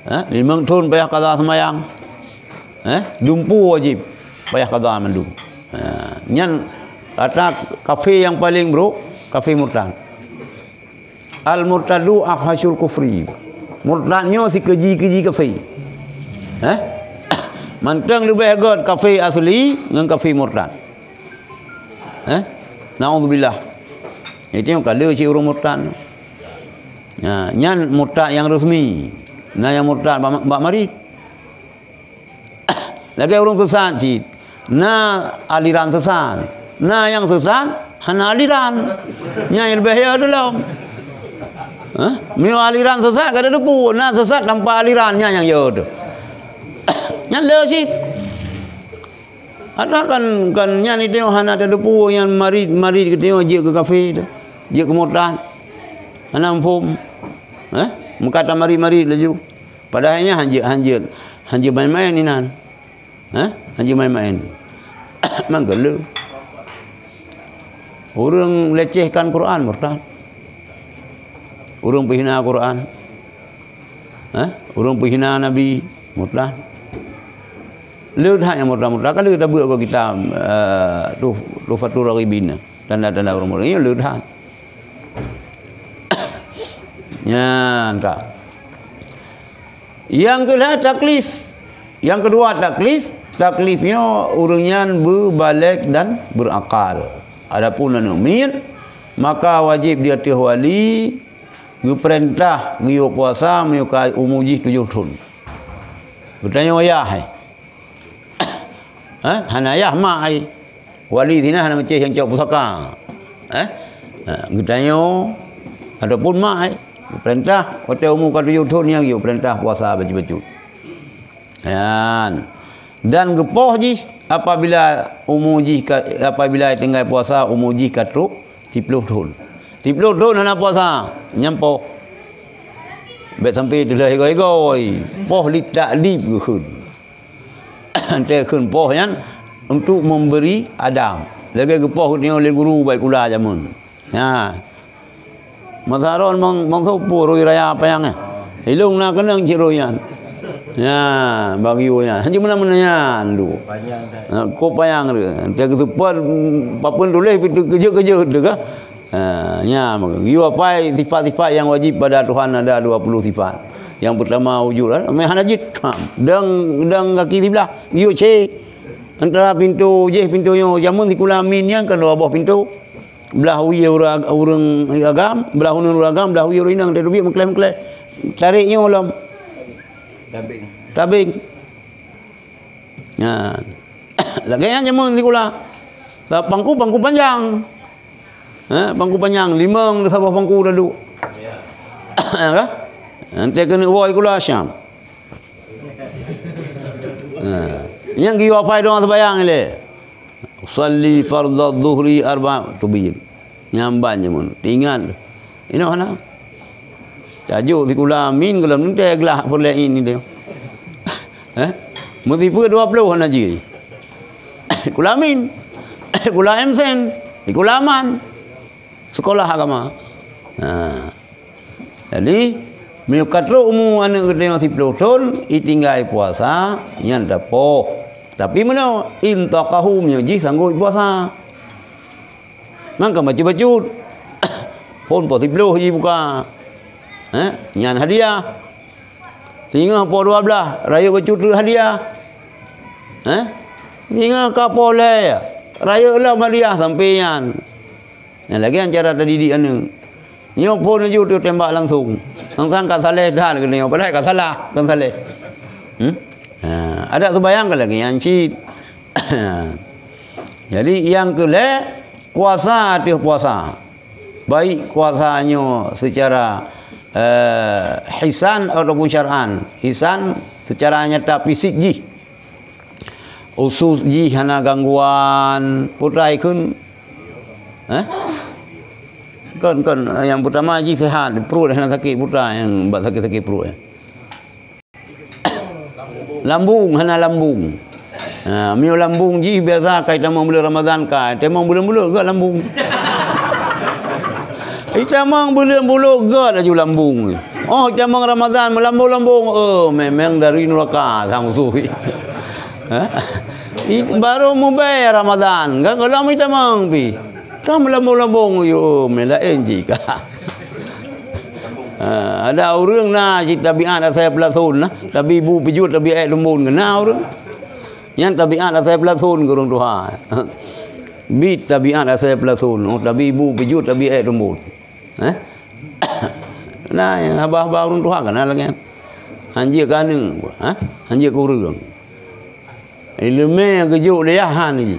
5 tahun payah qadha sembahyang. Dumpu wajib payah qadha mandu. Nyan kata kafe yang paling bro, kafe murtad. Al murtadu ahhasul kufri. Murtadnya si keji-keji kafe. Mantang lebih agak kafe asli dengan kafe murtad. Naudzubillah. Itu yang kada si urang murtad. Nyan murtad yang resmi. Nah yang murtad bak marit. Lagi urang sesat cit. Nah aliran sesat. Nah yang sesat hana aliran. Yang lebih ya dalam. Mio aliran sesat kada depu. Nah sesat tanpa alirannya yang yo tu. Yang le sit. Ada kan yang ni tengok hana ada depu yang mari ke tengok je ke kafe tu. Je ke murtad. Hana pum. Mengata mari laju. Padahalnya hanje main-main ni nan. Hanje main-main. Manggala. Orang lecehkan Quran murtad. Orang penghina Quran. Orang penghina Nabi murtad. Leut hak yang murtad kan leut buat kita tu Fathur Ragibin tanda-tanda orang murtad ini leut hak. Nyan ka. Yang kedua taklif. Yang kedua taklifnya orangnya berbalik dan berakal. Adapun anumin maka wajib dia wali perintah ngiyo puasa menyukai umuji 7 tahun. Bertanya ayah hana ayah mak wali dina hana macam yang cak pusaka. Bertanya adapun mak Perintah hotel umum kat 7 tahun yang you perintah puasa baju-baju. Dan gepoh ji apabila umur ji apabila tinggal puasa umur ji katruk 10 tahun. 10 tahun nak puasa nyampo. Bet sampai tu dah egoi-egoi. Poh li taklif keun. Ante keun poh yang untuk memberi adab. Lagi gepoh ni oleh guru baik kula jamun. Ha. Masaron mong sopo roi raya apa yang ilung nak kenang ciroyan. Ya, bagi oyan. Hanya mana-mana tu. Panjang dah. Ko payang dia. Dia ketupat papun tulis kerja-kerja tu ke? Ya, you apa sifat-sifat yang wajib pada Tuhan ada 20 sifat. Yang pertama wujud lah. Mai hanajit. Dang kaki sebelah. You cek. Antara pintu pintunya jamun tikulamin yang kedua bawah pintu. Belah uye orang agam, belah unun agam, belah uye orang inang dia duit mengklaim-klaim. Tariknya ulam. Tabing. Ya. Lagi yang jamun tikula. Pangku panjang. Pangku panjang, 5 sabah pangku dah duk. Ya. Nanti kena boy kula Syam. Yang kiyo apa dong sembahyang ni. Salli fardhu dhuhri arba' tubiyin. Nyamban jamun. Ingat. Ini mana? Tajuk tikula min kalau nanti gelah boleh ini dia. Mesti pun 20 haji. Kula min. Kula emsen. Kula aman. Sekolah agama. Jadi menyukatro umum anak kedai 10 tahun itinggai puasa yang dapoh. Tapi mana intaqahu menyuji sanggup puasa. Mangka baca-baca. Pon po 10 je buka. Nyan hadiah. Tinggal po 12 raya baca hadiah. Tinggal kapoleh. Raya lah hadiah sampean. Yang lagi yang cara terdidik anu. Nyo pun ju tu tembak langsung. Langsung kat saleh dah ke nyo padahal kat salah kan saleh. Ada sembahyang ke lagi yang cid. Jadi yang kele kuasa dia puasa. Baik kuasanya secara hisan ataupun syar'an. Hisan secara nyata fisik ji. Usus ji hana gangguan putrai kun. Kan yang pertama ji sehat, perut hana sakit putra yang buat sakit-sakit perut. Lambung hana lambung. Mio lambung ji biasa kai tamang bulan Ramadan kai, tamang bulan-bulan ke lambung. Tamang bulan-bulan ke laju lambung. Oh, tamang Ramadan melambung-lambung. Memang dari neraka sang suhi. Baru mubai Ramadan, kan kalau mi tamang pi. Kamu lambung-lambung yo melain jika. Ada orang na tabiat saya pelasun nah, tapi ibu pijut tabiat lumun kena orang. Yang tabiat saya pelasun ke orang Tuhan. Bit tabiat saya pelasun, tapi ibu pijut tabiat lumun. Nah, yang abah-abah orang Tuhan kan lagi. Anjir kan anjir ke orang. Ilmu yang kejuk dia han ni.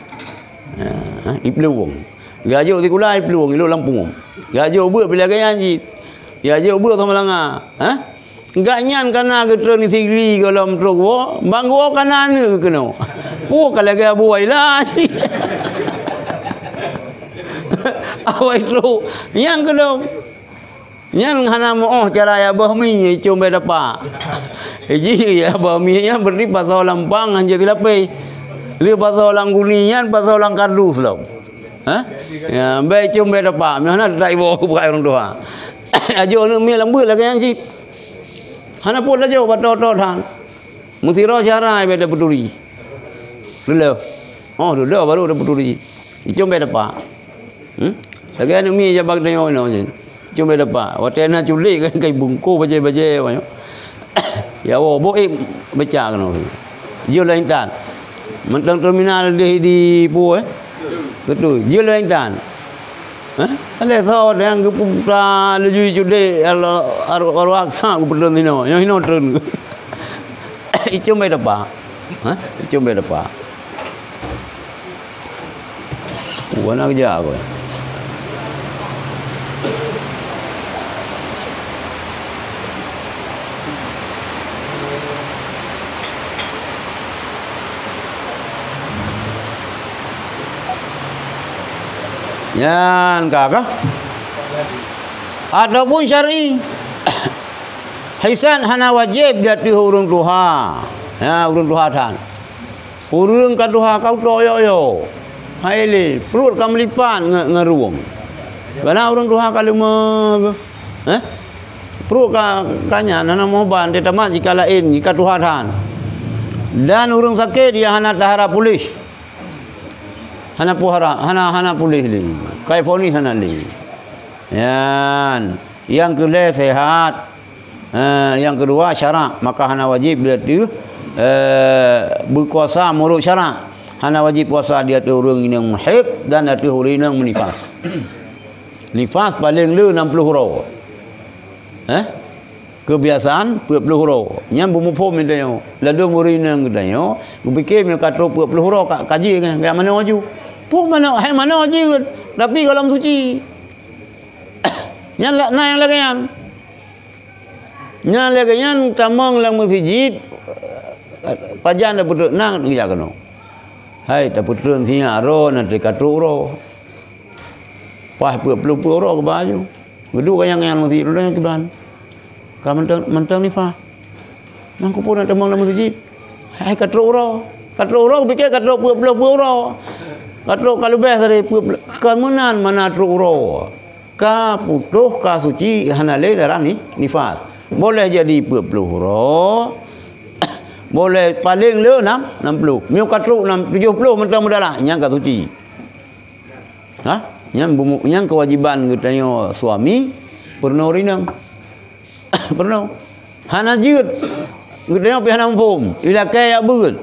Ibluung. Gajuk tikulai peluang ilo Lampung. Gajuk buat bila gaya anjit. Gajuk buat sama langa. Enggak nyan kana getra ni sigri kalau truk wo, bang wo kanan ke kena. Po kalau gaya buai lah. Awai truk yang kena. Yang hana mo cara ya bah mi cum beda pa. Ji ya bah mi yang beri pasal lampang anjir dilapai. Li pasal lang gunian pasal lang kardus lah. Ya, baik cum beda pak. Mana tak ibu bukan orang tua. Ajo ni mi lembut lagi yang cip. Hana pun aja batot han. Mesti roh cara beda peduli. Dulu. Oh, dulu baru ada peduli. Cum beda pak. Lagi anu mi je bag tengok ni. Cum beda pak. Watena culik kan kai bungku baje-baje. Ya wo bo baca kan. Dia lain tan. Mentang terminal di pu betul, dia lain tan. Ada tahu yang keputra laju jude arwah sang keputra tino, yang hino turun. Itu mai dapat, itu mai dapat. Wana kerja aku. Yan kah? Ataupun syar'i. Hisan hana wajib dia tu urung duha. Ya urung duha tan. Urung ka duha kau toyo yo. Haile perut kam lipan ngeruang. Bana urung duha kaluma. Perut ka kanya nana mohban dia tamat jika lain jika duha tan. Dan urung sakit dia hana tahara polis. Hana polis ni. Kai polis hana ni. Yan. Yang kedua sehat. Yang kedua syarak. Maka hana wajib dia tu berkuasa muruk syarak. Hana wajib puasa dia tu orang yang muhid dan dia tu orang yang menifas. Nifas paling le 60 huruf. Kebiasaan 40 huruf. Yang bumupom dia. Lalu murina dia. Kupikir dia kata 40 huruf kaji kan. Kat mana waju? Pun mana waju. Tapi kalau suci. Yang lagi kan. Yang lagi yang tamang lang masjid. Pajan dah putus nang kerja kena. Hai tak putus sinya ro nanti katu ro. Pah puluh ro ke baju. Gedua yang masjid ro yang kiban. Kalau mentang nifah. Nang kupun tamang lang masjid. Hai katu ro. Katu ro fikir katu puluh ro. Katu kalau best dari kemenan mana tu ro. Ka putus ka suci hanale darah ni nifas. Boleh jadi 40 huruf. Boleh paling le 60. Miu katruk 70 mentang mudalah yang ka suci. Yang kewajiban katanya suami pernah rinang. Pernah. Hana jut. Katanya pi hana umpum. Ila kaya beul.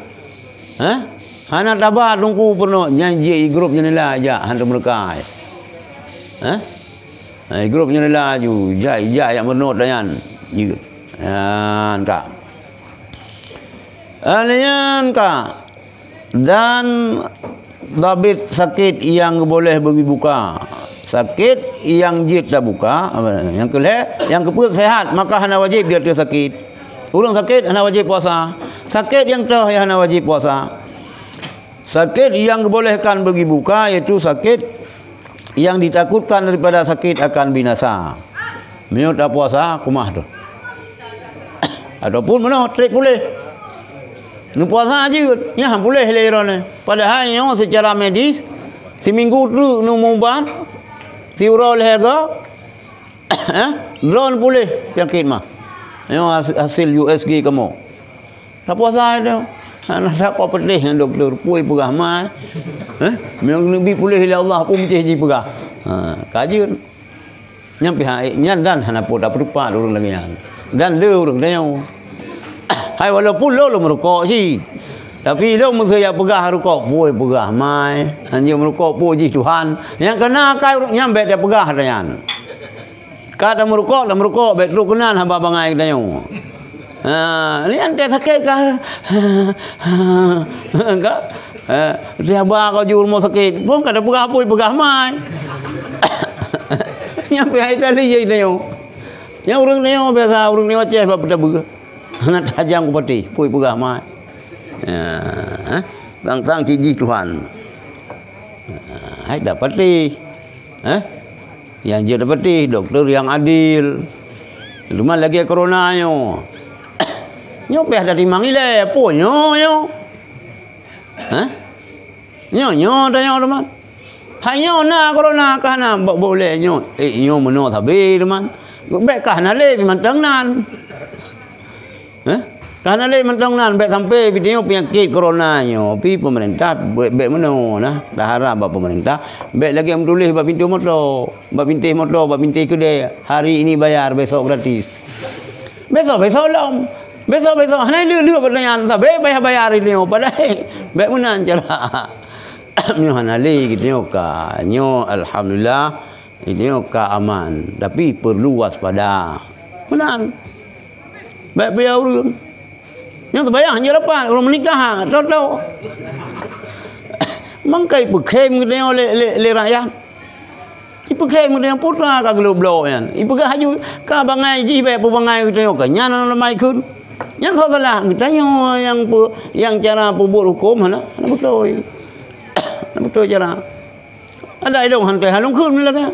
Hana tabah tungku pernah nyanyi grup nyanila aja hantu mereka. Grup nyanila ju jai yang menot dayan. Yan ka. Alian ka. Dan dabit sakit yang boleh bagi buka. Sakit yang jid dah buka. Yang keput sehat maka hana wajib dia tu sakit. Urang sakit hana wajib puasa. Sakit yang tah hana wajib puasa. Sakit yang bolehkan bagi buka iaitu sakit yang ditakutkan daripada sakit akan binasa. Miut tak puasa kumah tu. Ataupun mana trip boleh. Nu puasa aja nya boleh leron. Padahal nya secara medis seminggu tu nu muban tiurol harga drone boleh penyakit mah. Nya hasil USG kamu. Tak puasa itu. Anak tak apa pedih doktor pui pegah mai. Memang nabi boleh Allah pun mesti ji pegah. Kajian nyampe nyan dan hana po tak berupa orang lagi yang. Dan le orang dia. Hai walaupun lo merokok sih. Tapi lo mesti ya pegah rokok pui pegah mai. Hanya merokok puji Tuhan. Yang kena kai nyampe dia pegah dayan. Kata merokok bet ru kenan hamba bangai dia. Lian dia sakit kah? Enggak. Dia kau jur mau sakit. Pun kada pegah pui pegah mai. Nyampe ai dah li dia. Yang orang ni biasa orang ni macam apa pada buka. Nak tajam ku pati, pui pegah mai. Bang ciji Tuhan. Hai dapat pati. Yang dia dapat pati doktor yang adil. Cuma lagi corona nyo. Nyo peh dari mangile, po nyo. Nyo dah nyo teman. Hanya na corona kana boleh nyo. Nyo meno tabe teman. Baik kana le mantang nan. Kana le mantang nan baik sampai video penyakit corona nyo. Pi pemerintah baik meno nah. Dah harap ba pemerintah. Baik lagi yang tulis ba pintu motor, ba pintu kedai. Hari ini bayar, besok gratis. Besok lom. Besok hanai lu pertanyaan sabe bayar ini padai. Baik menan cara. Nyo hanali gitu ka. Nyo alhamdulillah ini ka aman, tapi perlu waspada. Menan. Baik bayar orang. Yang terbayang hanya lepas orang menikah, tahu. Mangkai berkem gitu le rakyat. Ibu kaya mungkin putra ka globlo yan. Ibu ka haju ka bangai ji be bangai gitu ka nyan lemai kun. Yang salah kita yang cara pembuat hukum mana betul. Betul cara. Ada idong hantai halung kun ni lah kan.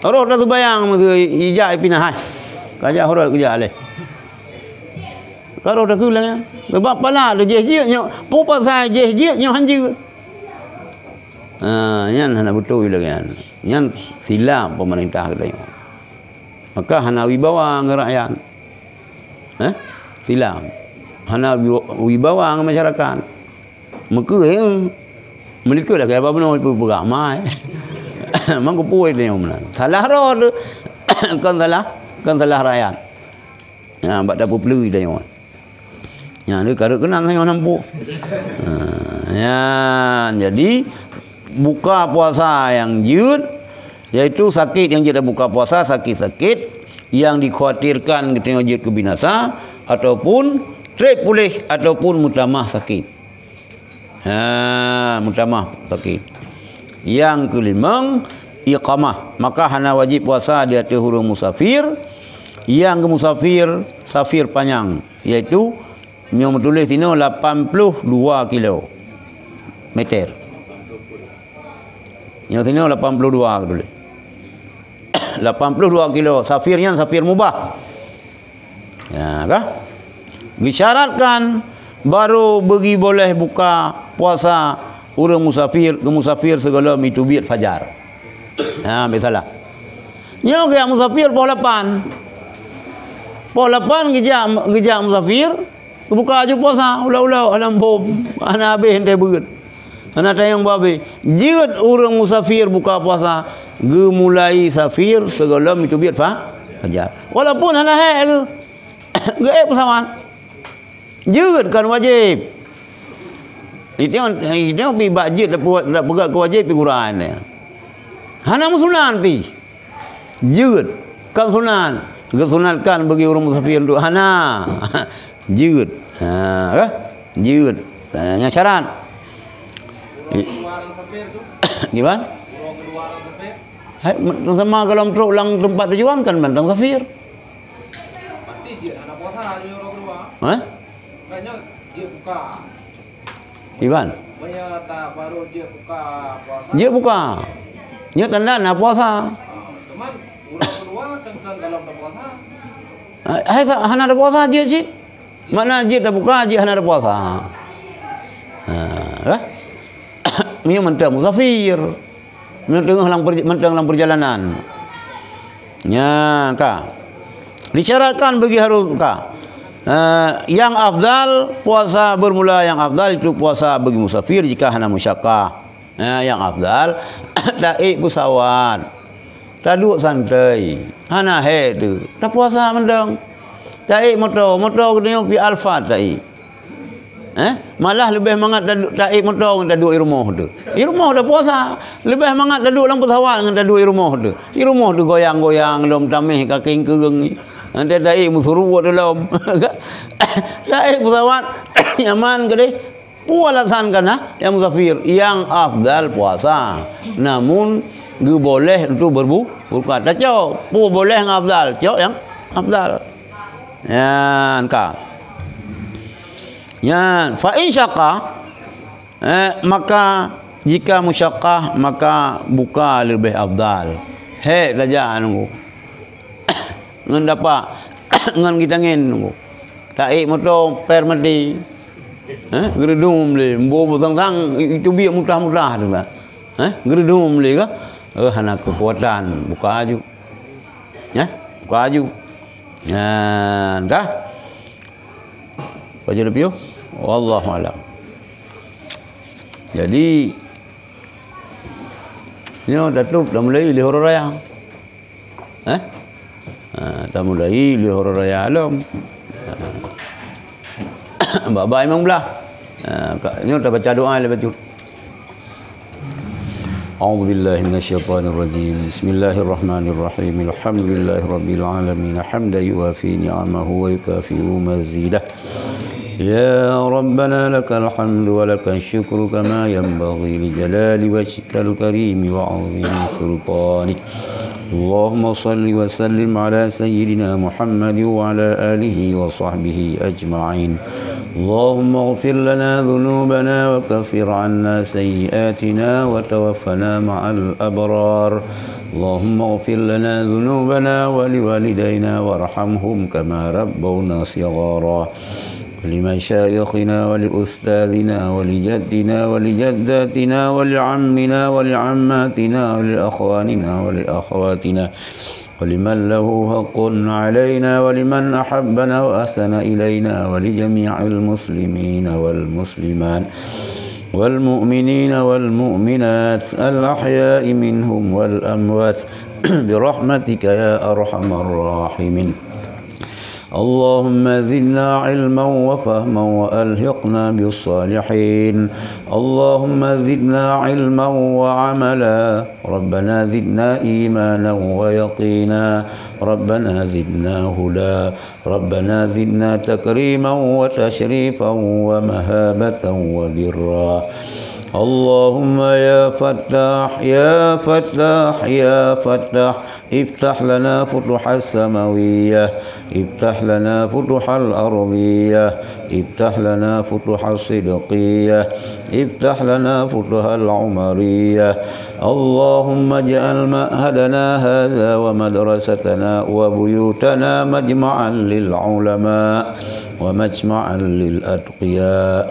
Roh dah tu bayang masa ijak pindah hai. Kajak horot kerja leh. Kalau dah kulang sebab pala dia je pu pasal je nyo hanji. Yan hana betul lah kan. Yan silap pemerintah kita. Maka hana wibawa ngan rakyat. Silap. Hana wibawa ngan masyarakat. Maka mereka lah kaya apa benar beramai. Mang kupuai dia mana. Salah roh kan salah rakyat. Ya bak dapat pelui dia orang. Ya dia karek kenang saya nampak. Ya jadi buka puasa yang jud iaitu sakit yang kita buka puasa sakit-sakit yang dikhawatirkan ketika jud kebinasa ataupun trip pulih ataupun mutamah sakit. Mutamah sakit. Yang kelima iqamah, maka hana wajib puasa di atas huruf musafir yang ke musafir safir panjang iaitu yang tulis sini 82 kilometer. Yang sini 82 tulis. 82 kilo safirnya safir mubah. Ya kah? Disyaratkan baru bagi boleh buka puasa orang musafir ke musafir segala itu biat fajar. Misalnya. Nyo ke musafir pukul 8. Pukul 8 gejak musafir buka aja puasa ulau-ulau alam bom. Ana habis hentai beut. Ana tayang babe. Jiut orang musafir buka puasa gemulai safir segala itu biat fajar. Walaupun ana hai ke. Ge pesawat. Jiut kan wajib. Itu pi budget dak pegat ke wajib pi Quran ni. Hana musunan pi. Jiut kan sunan. Kesunatkan bagi orang musafir untuk hana. Jiut. Jiut. Yang syarat. Gimana? Hai, sama kalau truk lang tempat tujuan kan bantang safir. Pasti dia anak puasa aja orang kedua. Kayaknya dia buka. Gimana? Banyak tak baru dia buka puasa. Dia buka. Dia tanda nak puasa. Teman orang kedua tengkan kalau tak puasa. Hai hana ada puasa dia sih. Mana dia dah buka dia hana ada puasa. Dia mentang musafir. Mentang dalam perjalanan. Ya, kah. Disyaratkan bagi harus kah. Yang afdal puasa bermula yang afdal itu puasa bagi musafir jika hana musyaqqah. Yang afdal taik pesawat. Tak duduk santai. Hana he tu. Tak puasa mendang. Taik motor kena pi Alfa taik. Malah lebih mangat taik motor dengan duduk di rumah tu. Di rumah dah puasa. Lebih mangat duduk dalam pesawat dengan duduk di rumah tu. Di rumah tu goyang-goyang lom tamih kaki kereng ni. Nanti taik musuruh dalam. Taik pesawat nyaman ke deh. Pualasan kana yang musafir yang afdal puasa. Namun ge boleh untuk berbuka. Tak cok. Boleh yang afdal. Cok yang afdal. Ya, kah. Ya, fa in syaqqa maka jika musyaqqah maka buka lebih afdal. He raja nunggu. Ngan dapat ngan kita ngin nunggu. Taik motor permati. Geredum le, mbo tang-tang itu biar mudah-mudah tu bah. Geredum le ke? Hana kekuatan buka aju. Ya, buka aju. Ya, dah. Baca lebih. Wallahu alam. Jadi ni dah tutup dah mulai li huru raya. Dah mulai li huru raya alam. Bye memang belah. Ni dah baca doa lepas tu. أعوذ بالله من الشيطان الرجيم بسم الله الرحمن الرحيم الحمد لله رب العالمين حمدا يوافي نعمه ويكافئ مزيده يا ربنا لك الحمد ولك الشكر كما ينبغي لجلال وجهك الكريم وعظيم سلطانك اللهم صل وسلم على سيدنا محمد وعلى آله وصحبه أجمعين اللهم اغفر لنا ذنوبنا وكفر عنا سيئاتنا وتوفنا مع الأبرار. اللهم اغفر لنا ذنوبنا ولوالدينا وارحمهم كما ربونا صغارا. ولمشايخنا ولأستاذنا ولجدنا ولجداتنا ولعمنا ولعماتنا ولأخواننا ولأخواتنا ولمن له حق علينا ولمن أحبنا وأحسن إلينا ولجميع المسلمين والمسلمات والمؤمنين والمؤمنات الأحياء منهم والأموات برحمتك يا أرحم الراحمين. اللهم زدنا علما وفهما وألحقنا بالصالحين. اللهم زدنا علما وعملا. ربنا زدنا إيمانا ويقينا. ربنا زدنا هدى. ربنا زدنا تكريما وتشريفا ومهابة وبرا. اللهم يا فتاح يا فتاح يا فتاح افتح لنا فتح السماوية. افتح لنا فتح الأرضية. افتح لنا فتح الصدقية. افتح لنا فتح العمرية. اللهم اجعل مأهدنا هذا ومدرستنا وبيوتنا مجمعا للعلماء ومجمعا للأتقياء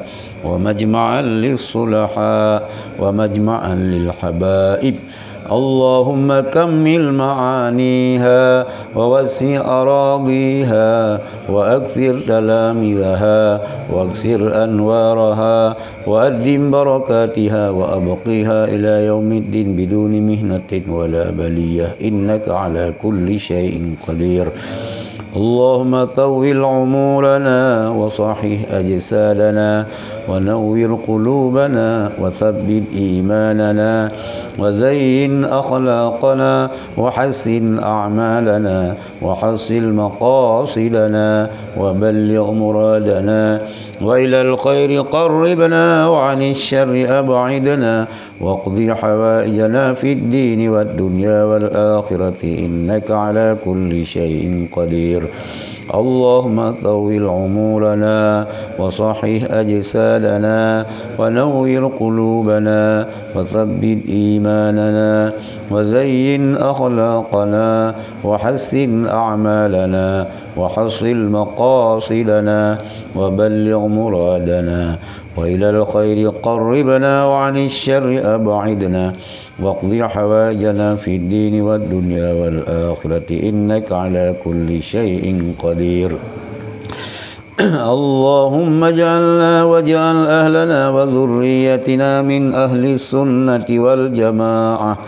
ومجمعا للصلحاء ومجمعا للحبائب. اللهم كمل معانيها ووسع أراضيها وأكثر تلامذها واكسر أنوارها وأدم بركاتها وأبقيها إلى يوم الدين بدون مهنة ولا بلية إنك على كل شيء قدير. اللهم طول عمرنا وصحح أجسادنا ونور قلوبنا وثبت إيماننا وزين أخلاقنا وحسن أعمالنا وحصل مقاصدنا وبلغ مرادنا وإلى الخير قربنا وعن الشر أبعدنا واقضي حوائجنا في الدين والدنيا والآخرة إنك على كل شيء قدير. اللهم طول عمرنا وصحح أجسادنا ونور قلوبنا وثبت إيماننا وزين أخلاقنا وحسن أعمالنا وحصل مقاصدنا وبلغ مرادنا وإلى الخير قربنا وعن الشر أبعدنا واقضي حوائجنا في الدين والدنيا والآخرة إنك على كل شيء قدير. اللهم اجعلنا واجعل أهلنا وذريتنا من أهل السنة والجماعة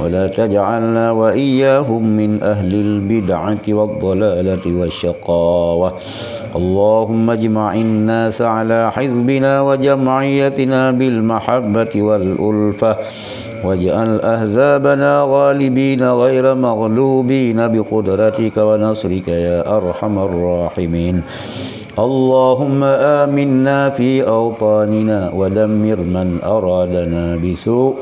ولا تجعلنا وإياهم من أهل البدعة والضلالة والشقاوة. اللهم اجمع الناس على حزبنا وجمعيتنا بالمحبة والألفة واجعل أحزابنا غالبين غير مغلوبين بقدرتك ونصرك يا أرحم الراحمين. اللهم آمنا في أوطاننا ودمر من أرادنا بسوء.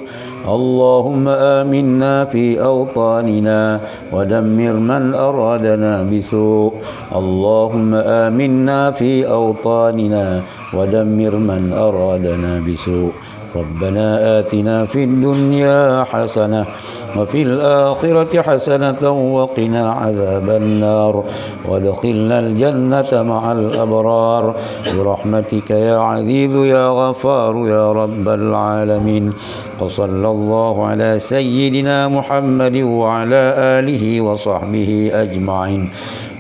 اللهم آمنا في أوطاننا ودمر من أرادنا بسوء. اللهم آمنا في أوطاننا ودمر من أرادنا بسوء. ربنا آتنا في الدنيا حسنة وفي الآخرة حسنة وقنا عذاب النار وادخلنا الجنة مع الأبرار برحمتك يا عزيز يا غفار يا رب العالمين. وصلى الله على سيدنا محمد وعلى آله وصحبه أجمعين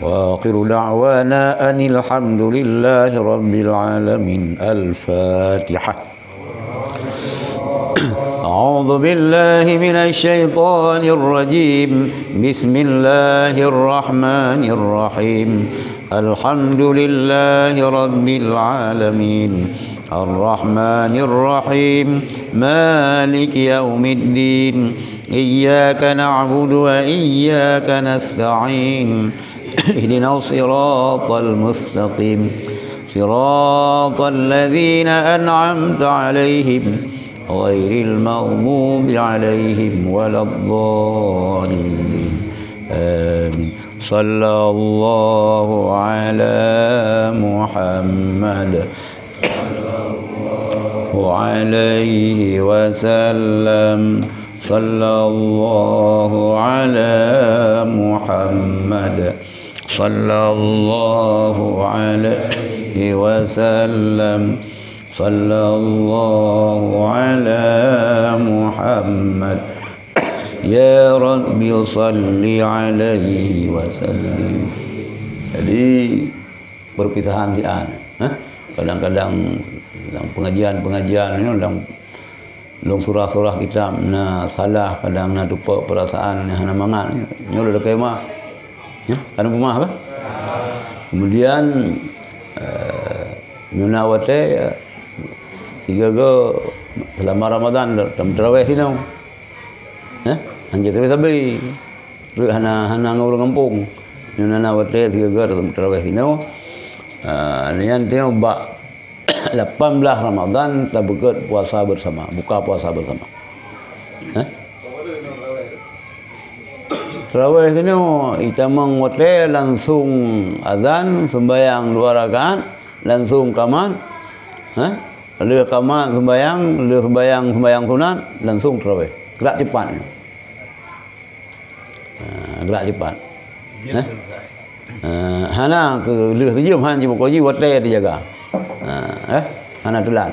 وآخر دعوانا أن الحمد لله رب العالمين. الفاتحة. أعوذ بالله من الشيطان الرجيم. بسم الله الرحمن الرحيم. الحمد لله رب العالمين الرحمن الرحيم مالك يوم الدين إياك نعبد وإياك نستعين اهدنا الصراط المستقيم صراط الذين أنعمت عليهم غير المغضوب عليهم ولا الضالين آمين. sallallahu ala Muhammad alaihi wasallam sallallahu ala Muhammad sallallahu alaihi wasallam sallallahu ala Muhammad ya Rabbi salli alaihi wasallim. Jadi perpisahan di kadang-kadang dalam pengajian ni dalam surah-surah kita na salah kadang na lupa perasaan hana mangat ni ulah kemah ya kan rumah apa kemudian nyunawate tiga go selama Ramadan dalam tarawih sini hanya tarawih sabi hana ngurung kampung nyunawate tiga go dalam tarawih sini nian tengok bak 18 Ramadan kita buka puasa bersama, Tarawih itu kita mengotel langsung azan sembahyang 2 rakaat langsung kaman, lalu kaman sembahyang sunat langsung tarawih. Gerak cepat. Gerak cepat. Hana ke leh tu je han cuma koji hotel dia jaga. Hana tulan.